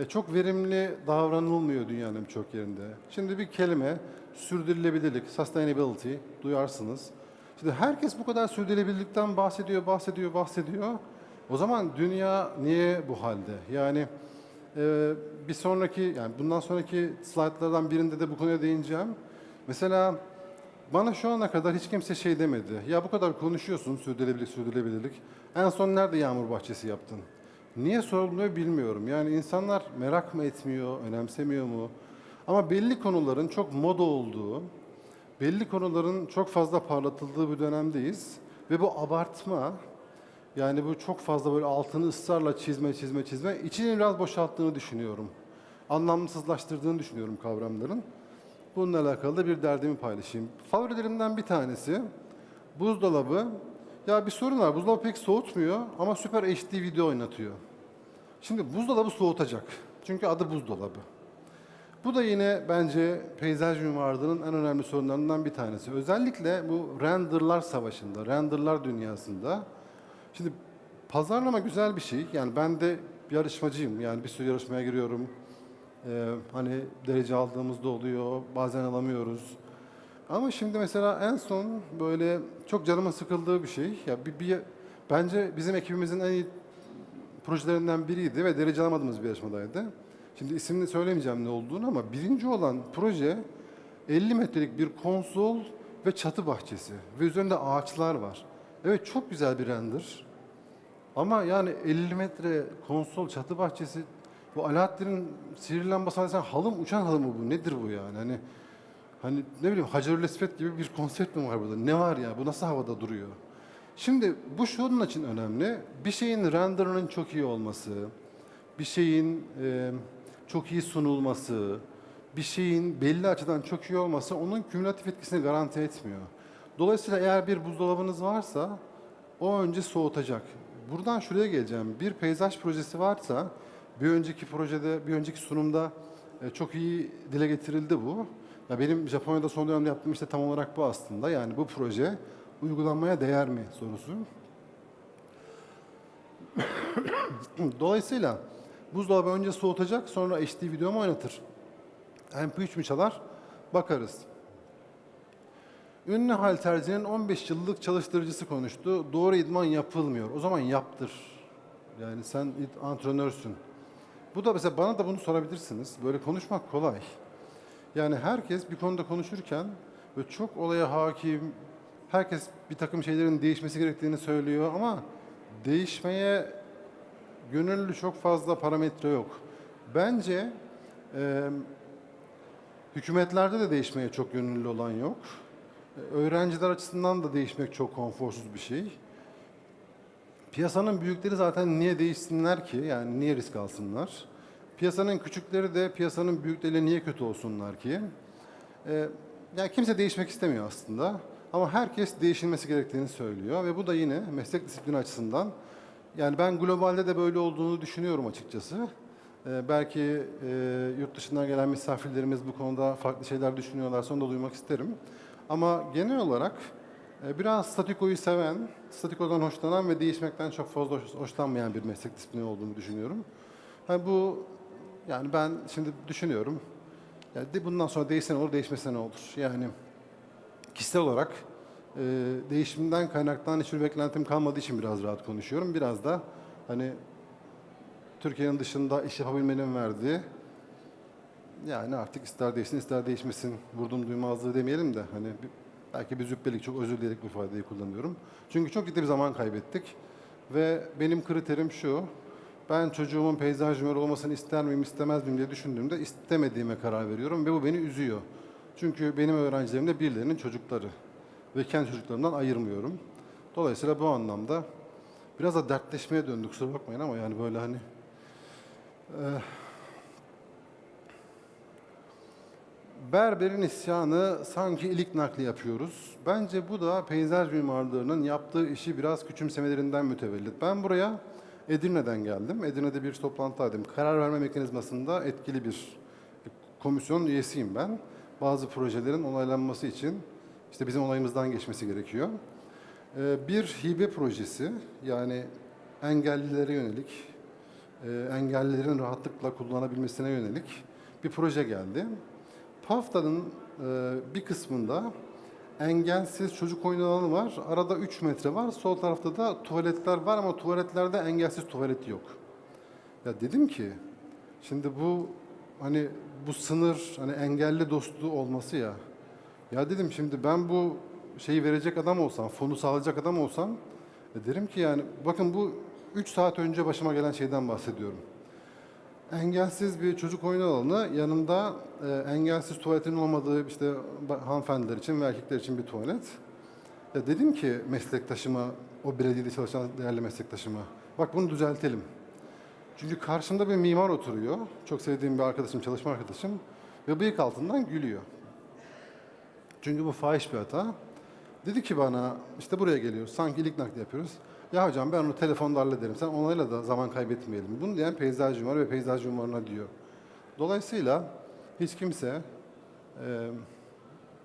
çok verimli davranılmıyor dünyanın birçok yerinde. Şimdi bir kelime, sürdürülebilirlik, sustainability, duyarsınız. Şimdi herkes bu kadar sürdürülebilirlikten bahsediyor. O zaman dünya niye bu halde? Yani bir sonraki, yani bundan sonraki slaytlardan birinde de bu konuya değineceğim. Mesela bana şu ana kadar hiç kimse şey demedi: ya bu kadar konuşuyorsun sürdürülebilirlik. En son nerede yağmur bahçesi yaptın? Niye sorulmuyor bilmiyorum. Yani insanlar merak mı etmiyor, önemsemiyor mu? Ama belli konuların çok moda olduğu, belli konuların çok fazla parlatıldığı bir dönemdeyiz. Ve bu abartma, yani bu çok fazla böyle altını ısrarla çizme, içini biraz boşalttığını düşünüyorum. Anlamsızlaştırdığını düşünüyorum kavramların. Bununla alakalı da bir derdimi paylaşayım. Favorilerimden bir tanesi buzdolabı. Ya bir sorun var, buzdolabı pek soğutmuyor ama süper HD video oynatıyor. Şimdi buzdolabı soğutacak. Çünkü adı buzdolabı. Bu da yine bence peyzaj mimarlığının en önemli sorunlarından bir tanesi. Özellikle bu renderlar savaşında, renderlar dünyasında. Şimdi pazarlama güzel bir şey. Yani ben de bir yarışmacıyım. Yani bir sürü yarışmaya giriyorum. Hani derece aldığımızda oluyor, bazen alamıyoruz. Ama şimdi mesela en son böyle çok canıma sıkıldığı bir şey. Ya bence bizim ekibimizin en iyi projelerinden biriydi ve derece alamadığımız bir yarışmadaydı. Şimdi ismini söylemeyeceğim ne olduğunu, ama birinci olan proje 50 metrelik bir konsol ve çatı bahçesi ve üzerinde ağaçlar var. Evet, çok güzel bir render. Ama yani 50 metre konsol, çatı bahçesi, bu Alaaddin'in sihirli lambası, sen uçan halı mı bu? Nedir bu yani? Hani ne bileyim, Hacerül Esved gibi bir konsept mi var burada? Ne var ya? Bu nasıl havada duruyor? Şimdi bu şunun için önemli: bir şeyin renderının çok iyi olması, bir şeyin çok iyi sunulması, bir şeyin belli açıdan çok iyi olması onun kümülatif etkisini garanti etmiyor. Dolayısıyla eğer bir buzdolabınız varsa o önce soğutacak. Buradan şuraya geleceğim: bir peyzaj projesi varsa, bir önceki sunumda çok iyi dile getirildi bu. Ya benim Japonya'da son dönemde yaptığım işte tam olarak bu aslında. Yani bu proje uygulanmaya değer mi sorusu. Dolayısıyla buzdolabı önce soğutacak, sonra HD video mu oynatır? MP3 mü çalar? Bakarız. Ünlü haltercinin 15 yıllık çalıştırıcısı konuştu. Doğru idman yapılmıyor. O zaman yaptır. Yani sen antrenörsün. Bu da mesela, bana da bunu sorabilirsiniz. Böyle konuşmak kolay. Yani herkes bir konuda konuşurken böyle çok olaya hakim, herkes bir takım şeylerin değişmesi gerektiğini söylüyor, ama değişmeye gönüllü çok fazla parametre yok. Bence hükümetlerde de değişmeye çok gönüllü olan yok. Öğrenciler açısından da değişmek çok konforsuz bir şey. Piyasanın büyükleri zaten niye değişsinler ki? Yani niye risk alsınlar? Piyasanın küçükleri de piyasanın büyükleri niye kötü olsunlar ki? Yani kimse değişmek istemiyor aslında. Ama herkes değişilmesi gerektiğini söylüyor ve bu da yine meslek disiplini açısından, yani ben globalde de böyle olduğunu düşünüyorum açıkçası. Belki yurt dışından gelen misafirlerimiz bu konuda farklı şeyler düşünüyorlarsa onu da duymak isterim. Ama genel olarak biraz statikoyu seven, statikodan hoşlanan ve değişmekten çok fazla hoşlanmayan bir meslek disiplini olduğunu düşünüyorum. Bu, yani ben şimdi düşünüyorum, yani bundan sonra değişse ne olur, değişmese ne olur? Yani kişisel olarak değişimden kaynaklanan hiçbir beklentim kalmadığı için biraz rahat konuşuyorum. Biraz da hani Türkiye'nin dışında iş yapabilmenin verdiği, yani artık ister değişsin ister değişmesin vurdum duymazlığı demeyelim de hani belki bir züppelik, çok özür dileyerek bu ifadeyi kullanıyorum. Çünkü çok ciddi bir zaman kaybettik ve benim kriterim şu: ben çocuğumun peyzaj mimarı olmasını ister miyim istemez miyim diye düşündüğümde istemediğime karar veriyorum ve bu beni üzüyor. Çünkü benim öğrencilerim de birilerinin çocukları ve kendi çocuklarımdan ayırmıyorum. Dolayısıyla bu anlamda biraz da dertleşmeye döndük, kusura bakmayın ama yani böyle hani berberin isyanı, sanki ilik nakli yapıyoruz. Bence bu da peyzaj mimarlarının yaptığı işi biraz küçümsemelerinden mütevellit. Ben buraya Edirne'den geldim. Edirne'de bir toplantıdaydım. Karar verme mekanizmasında etkili bir komisyon üyesiyim ben. Bazı projelerin onaylanması için işte bizim onayımızdan geçmesi gerekiyor. Bir hibe projesi, yani engellilere yönelik, engellilerin rahatlıkla kullanabilmesine yönelik bir proje geldi. Pafta'nın bir kısmında engelsiz çocuk oyun alanı var. Arada 3 metre var. Sol tarafta da tuvaletler var ama tuvaletlerde engelsiz tuvalet yok. Ya dedim ki, şimdi bu hani bu sınır, hani engelli dostluğu olması ya. Ya dedim, şimdi ben bu şeyi verecek adam olsam, fonu sağlayacak adam olsam derim ki yani bakın bu 3 saat önce başıma gelen şeyden bahsediyorum. Engelsiz bir çocuk oyun alanı, yanında engelsiz tuvaletin olmadığı işte hanımefendiler için ve erkekler için bir tuvalet. Ya dedim ki meslektaşıma, o belediyede çalışan değerli meslektaşıma, bak bunu düzeltelim. Çünkü karşımda bir mimar oturuyor, çok sevdiğim bir arkadaşım, çalışma arkadaşım ve bıyık altından gülüyor. Çünkü bu fahiş bir hata. Dedi ki bana, işte buraya geliyoruz, sanki ilik nakli yapıyoruz. Ya hocam ben onu telefonda hallederim, sen onayla da zaman kaybetmeyelim. Bunu diyen peyzaj mimarı ve peyzaj mimarına diyor. Dolayısıyla hiç kimse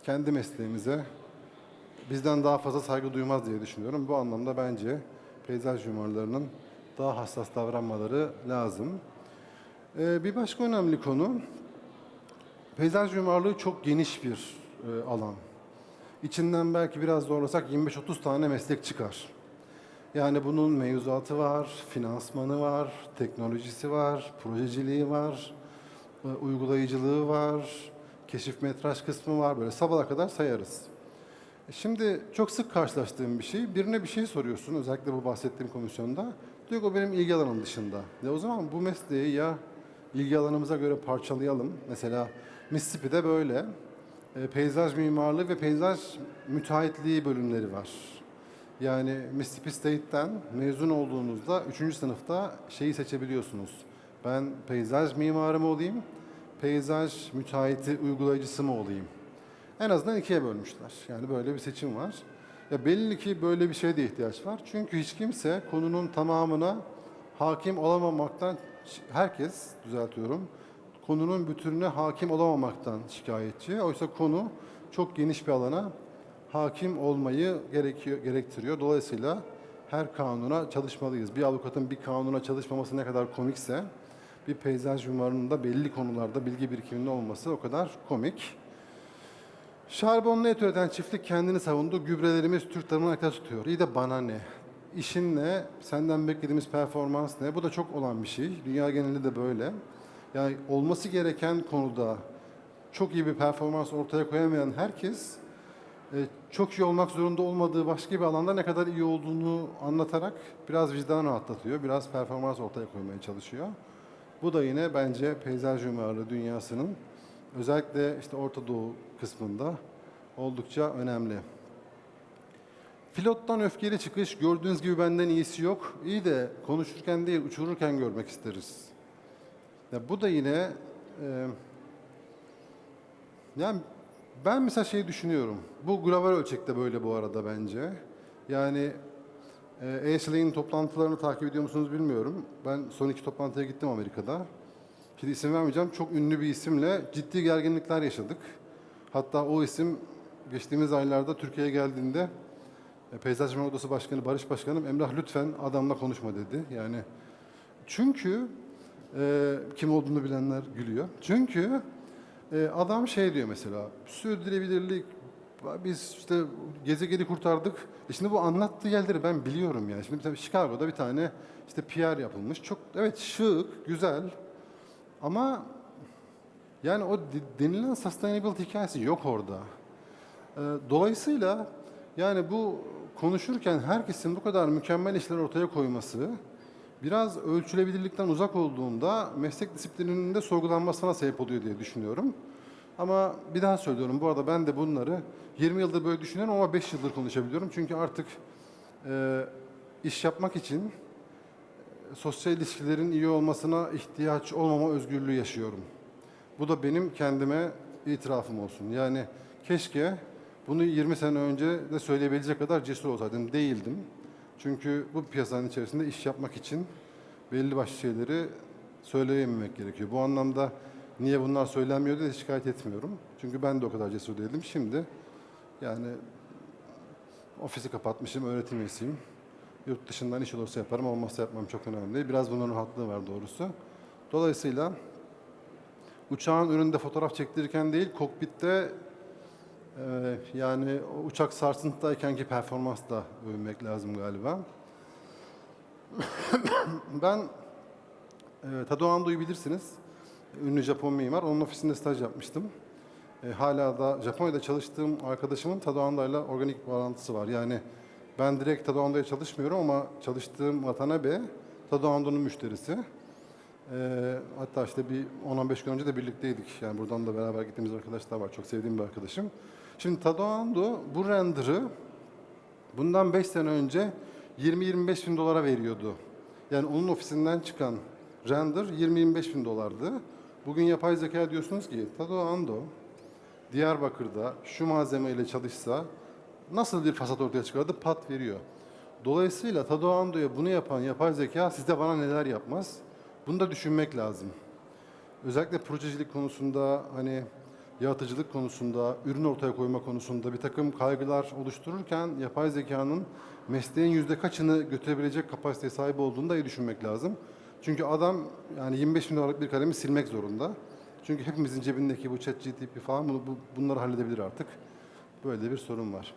kendi mesleğimize bizden daha fazla saygı duymaz diye düşünüyorum. Bu anlamda bence peyzaj mimarlarının daha hassas davranmaları lazım. Bir başka önemli konu, peyzaj mimarlığı çok geniş bir alan. İçinden belki biraz zorlasak 25-30 tane meslek çıkar. Yani bunun mevzuatı var, finansmanı var, teknolojisi var, projeciliği var, uygulayıcılığı var, keşif metraj kısmı var, böyle sabaha kadar sayarız. Şimdi çok sık karşılaştığım bir şey, birine bir şey soruyorsun, özellikle bu bahsettiğim komisyonda. Diyor ki o benim ilgi alanım dışında. O zaman bu mesleği ya ilgi alanımıza göre parçalayalım. Mesela Mississippi'de böyle peyzaj mimarlığı ve peyzaj müteahhitliği bölümleri var. Yani Mississippi State'ten mezun olduğunuzda 3. sınıfta şeyi seçebiliyorsunuz. Ben peyzaj mimarı mı olayım, peyzaj müteahhiti uygulayıcısı mı olayım? En azından ikiye bölmüşler. Yani böyle bir seçim var. Ya belli ki böyle bir şeye de ihtiyaç var. Çünkü hiç kimse konunun tamamına hakim olamamaktan, herkes, düzeltiyorum, konunun bütününe hakim olamamaktan şikayetçi. Oysa konu çok geniş bir alana hakim olmayı gerektiriyor. Dolayısıyla her kanuna çalışmalıyız. Bir avukatın bir kanuna çalışmaması ne kadar komikse, bir peyzaj mimarının da belli konularda bilgi birikiminde olması o kadar komik. Şarbonlu et üreten çiftlik kendini savundu. Gübrelerimiz Türk tarımını ayakta tutuyor. İyi de bana ne? İşin ne? Senden beklediğimiz performans ne? Bu da çok olan bir şey. Dünya genelinde de böyle. Yani olması gereken konuda çok iyi bir performans ortaya koyamayan herkes çok iyi olmak zorunda olmadığı başka bir alanda ne kadar iyi olduğunu anlatarak biraz vicdan rahatlatıyor, biraz performans ortaya koymaya çalışıyor. Bu da yine bence peyzaj mimarlığı dünyasının özellikle işte Orta Doğu kısmında oldukça önemli. Pilottan öfkeli çıkış, gördüğünüz gibi benden iyisi yok. İyi de konuşurken değil, uçururken görmek isteriz. Ya bu da yine yani ben mesela şey düşünüyorum. Bu global ölçekte böyle bu arada bence. Yani ASLA'nin toplantılarını takip ediyor musunuz bilmiyorum. Ben son 2 toplantıya gittim Amerika'da. Şimdi isim vermeyeceğim. Çok ünlü bir isimle ciddi gerginlikler yaşadık. Hatta o isim geçtiğimiz aylarda Türkiye'ye geldiğinde Peyzaj Mimar Odası Başkanı Barış Başkanım Emrah lütfen adamla konuşma dedi. Yani çünkü kim olduğunu bilenler gülüyor. Çünkü adam şey diyor mesela, sürdürülebilirlik, biz işte gezegeni kurtardık. Şimdi bu anlattığı yerleri ben biliyorum yani. Şimdi mesela Chicago'da bir tane işte PR yapılmış. Çok evet şık, güzel ama yani o denilen sustainability hikayesi yok orada. Dolayısıyla yani bu konuşurken herkesin bu kadar mükemmel işler ortaya koyması biraz ölçülebilirlikten uzak olduğunda meslek disiplininin de sorgulanmasına sebep oluyor diye düşünüyorum. Ama bir daha söylüyorum, bu arada ben de bunları 20 yıldır böyle düşünüyorum ama 5 yıldır konuşabiliyorum. Çünkü artık iş yapmak için sosyal ilişkilerin iyi olmasına ihtiyaç olmama özgürlüğü yaşıyorum. Bu da benim kendime itirafım olsun. Yani keşke bunu 20 sene önce de söyleyebilecek kadar cesur olsaydım. Değildim. Çünkü bu piyasanın içerisinde iş yapmak için belli başlı şeyleri söyleyememek gerekiyor. Bu anlamda niye bunlar söylenmiyor diye şikayet etmiyorum. Çünkü ben de o kadar cesur değildim. Şimdi yani ofisi kapatmışım, öğretim üyesiyim. Yurt dışından iş olursa yaparım, olmazsa yapmam çok önemli değil. Biraz bunların rahatlığı var doğrusu. Dolayısıyla uçağın önünde fotoğraf çektirirken değil, kokpitte yani o uçak sarsıntıdaykenki performansla övünmek lazım galiba. Ben Tadao Ando'yu bilirsiniz. Ünlü Japon mimar. Onun ofisinde staj yapmıştım. Hala da Japonya'da çalıştığım arkadaşımın Tadao Ando'yla organik bağlantısı var. Yani ben direkt Tadao Ando'ya çalışmıyorum ama çalıştığım Watanabe Tadao Ando'nun müşterisi. Hatta işte bir 10-15 gün önce de birlikteydik. Yani buradan da beraber gittiğimiz arkadaşlar var. Çok sevdiğim bir arkadaşım. Şimdi Tadao Ando bu render'ı bundan 5 sene önce 20-25 bin dolara veriyordu. Yani onun ofisinden çıkan render 20-25 bin dolardı. Bugün yapay zeka diyorsunuz ki Tadao Ando Diyarbakır'da şu malzemeyle çalışsa nasıl bir fasat ortaya çıkardı? Pat veriyor. Dolayısıyla Tadao Ando'ya bunu yapan yapay zeka sizde bana neler yapmaz? Bunu da düşünmek lazım. Özellikle projecilik konusunda, hani yaratıcılık konusunda, ürün ortaya koyma konusunda bir takım kaygılar oluştururken yapay zekanın mesleğin yüzde kaçını götürebilecek kapasiteye sahip olduğunu da iyi düşünmek lazım. Çünkü adam yani 25 bin dolarlık bir kalemi silmek zorunda. Çünkü hepimizin cebindeki bu ChatGPT falan bunları halledebilir artık. Böyle bir sorun var.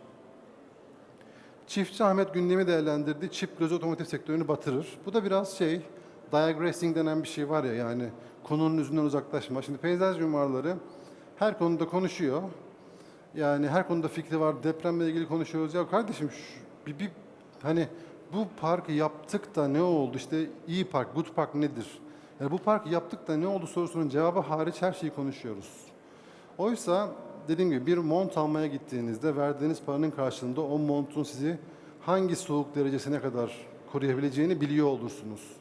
Çiftçi Ahmet gündemi değerlendirdi. Çip göz otomotiv sektörünü batırır. Bu da biraz diagrassing denen bir şey var ya, yani konunun yüzünden uzaklaşma. Şimdi peyzaj mimarları her konuda konuşuyor. Yani her konuda fikri var. Depremle ilgili konuşuyoruz. Ya kardeşim hani bu parkı yaptık da ne oldu? İşte iyi park, good park nedir? Yani bu parkı yaptık da ne oldu sorusunun cevabı hariç her şeyi konuşuyoruz. Oysa dediğim gibi bir mont almaya gittiğinizde verdiğiniz paranın karşılığında o montun sizi hangi soğuk derecesine kadar koruyabileceğini biliyor olursunuz.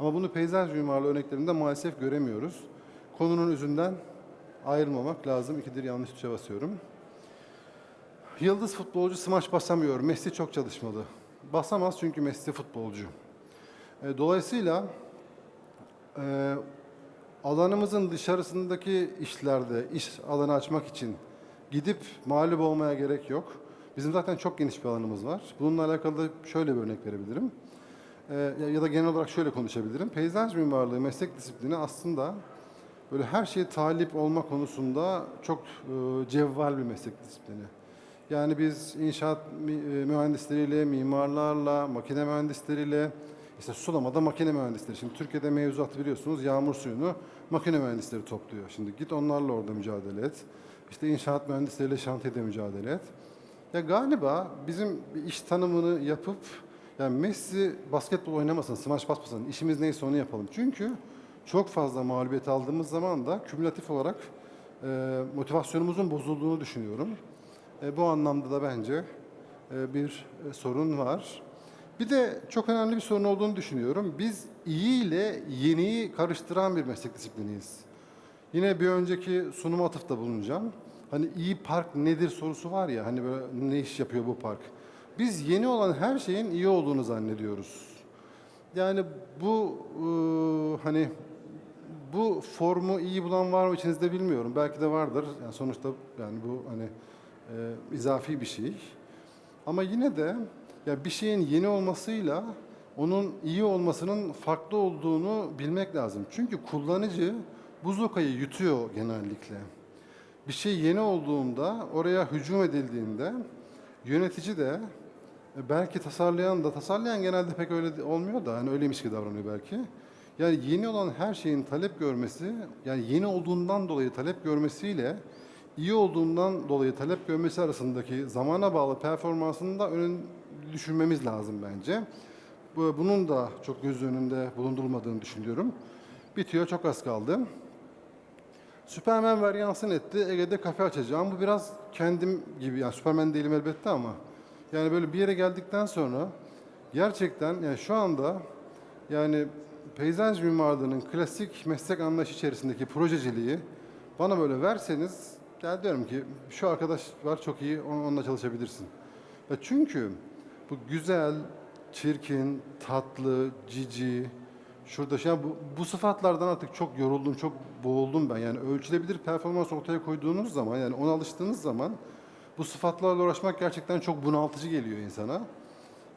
Ama bunu peyzaj mimarlığı örneklerinde maalesef göremiyoruz. Konunun yüzünden ayrılmamak lazım. İkidir yanlış tuşa basıyorum. Yıldız futbolcu smaç basamıyor. Messi çok çalışmalı. Basamaz çünkü Messi futbolcu. Dolayısıyla alanımızın dışarısındaki işlerde iş alanı açmak için gidip mağlup olmaya gerek yok. Bizim zaten çok geniş bir alanımız var. Bununla alakalı şöyle bir örnek verebilirim. Ya da genel olarak şöyle konuşabilirim. Peyzaj mimarlığı meslek disiplini aslında böyle her şeye talip olma konusunda çok cevval bir meslek disiplini. Yani biz inşaat mühendisleriyle, mimarlarla, makine mühendisleriyle, işte sulamada makine mühendisleri. Şimdi Türkiye'de mevzuatı biliyorsunuz, yağmur suyunu makine mühendisleri topluyor. Şimdi git onlarla orada mücadele et. İşte inşaat mühendisleriyle şantiyede mücadele et. Ya galiba bizim bir iş tanımını yapıp yani Messi basketbol oynamasın, smaç basmasın, işimiz neyse onu yapalım. Çünkü çok fazla mağlubiyet aldığımız zaman da kümülatif olarak motivasyonumuzun bozulduğunu düşünüyorum. Bu anlamda da bence bir sorun var. Bir de çok önemli bir sorun olduğunu düşünüyorum. Biz iyi ile yeniyi karıştıran bir meslek disipliniyiz. Yine bir önceki sunuma atıfta bulunacağım. Hani iyi park nedir sorusu var ya, hani böyle ne iş yapıyor bu park? Biz yeni olan her şeyin iyi olduğunu zannediyoruz. Yani bu hani bu formu iyi bulan var mı içinizde bilmiyorum. Belki de vardır. Yani sonuçta yani bu hani izafi bir şey. Ama yine de ya bir şeyin yeni olmasıyla onun iyi olmasının farklı olduğunu bilmek lazım. Çünkü kullanıcı buzokayı yutuyor genellikle. Bir şey yeni olduğunda, oraya hücum edildiğinde yönetici de belki tasarlayan genelde pek öyle olmuyor da hani öyleymiş gibi davranıyor belki. Yani yeni olan her şeyin talep görmesi, yani yeni olduğundan dolayı talep görmesiyle iyi olduğundan dolayı talep görmesi arasındaki zamana bağlı performansını da düşünmemiz lazım bence. Bunun da çok göz önünde bulundurulmadığını düşünüyorum. Bitiyor, çok az kaldı. Superman varyansın etti, Ege'de kafe açacağım. Bu biraz kendim gibi, yani Superman değilim elbette ama yani böyle bir yere geldikten sonra gerçekten yani şu anda yani peyzaj mimarlığının klasik meslek anlayışı içerisindeki projeciliği bana böyle verseniz, yani diyorum ki şu arkadaş var çok iyi, onunla çalışabilirsin. Ya çünkü bu güzel, çirkin, tatlı, cici, şurada şey, bu sıfatlardan artık çok yoruldum, çok boğuldum ben. Yani ölçülebilir performans ortaya koyduğunuz zaman, yani ona alıştığınız zaman bu sıfatlarla uğraşmak gerçekten çok bunaltıcı geliyor insana.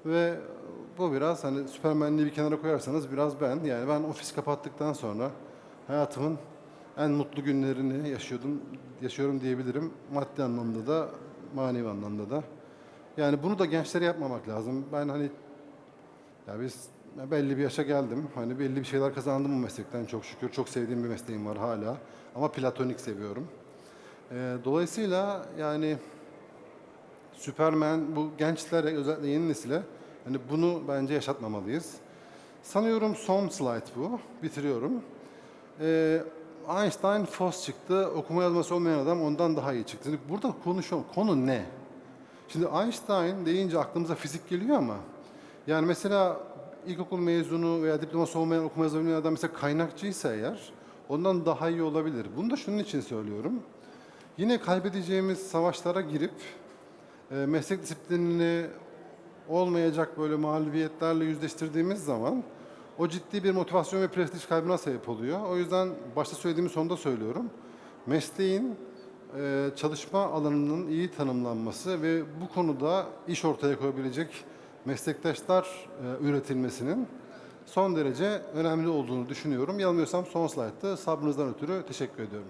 Ve bu biraz hani Süpermenliği bir kenara koyarsanız biraz ben. Yani ben ofis kapattıktan sonra hayatımın en mutlu günlerini yaşıyorum diyebilirim. Maddi anlamda da, manevi anlamda da. Yani bunu da gençlere yapmamak lazım. Ben hani ya belli bir yaşa geldim. Hani belli bir şeyler kazandım bu meslekten çok şükür. Çok sevdiğim bir mesleğim var hala. Ama platonik seviyorum. Dolayısıyla yani Superman bu gençlere, özellikle yeni nesile hani bunu bence yaşatmamalıyız. Sanıyorum son slide bu. Bitiriyorum. Einstein Fos çıktı. Okuma yazması olmayan adam ondan daha iyi çıktı. Şimdi burada konuşuyorum. Konu ne? Şimdi Einstein deyince aklımıza fizik geliyor ama yani mesela ilkokul mezunu veya diploması olmayan okuma yazması olmayan adam mesela kaynakçıysa eğer ondan daha iyi olabilir. Bunu da şunun için söylüyorum. Yine kaybedeceğimiz savaşlara girip meslek disiplinini olmayacak böyle mağlubiyetlerle yüzleştirdiğimiz zaman o ciddi bir motivasyon ve prestij kaybına sebep oluyor. O yüzden başta söylediğimi sonunda söylüyorum. Mesleğin çalışma alanının iyi tanımlanması ve bu konuda iş ortaya koyabilecek meslektaşlar üretilmesinin son derece önemli olduğunu düşünüyorum. Yanılmıyorsam son slayttı. Sabrınızdan ötürü teşekkür ediyorum.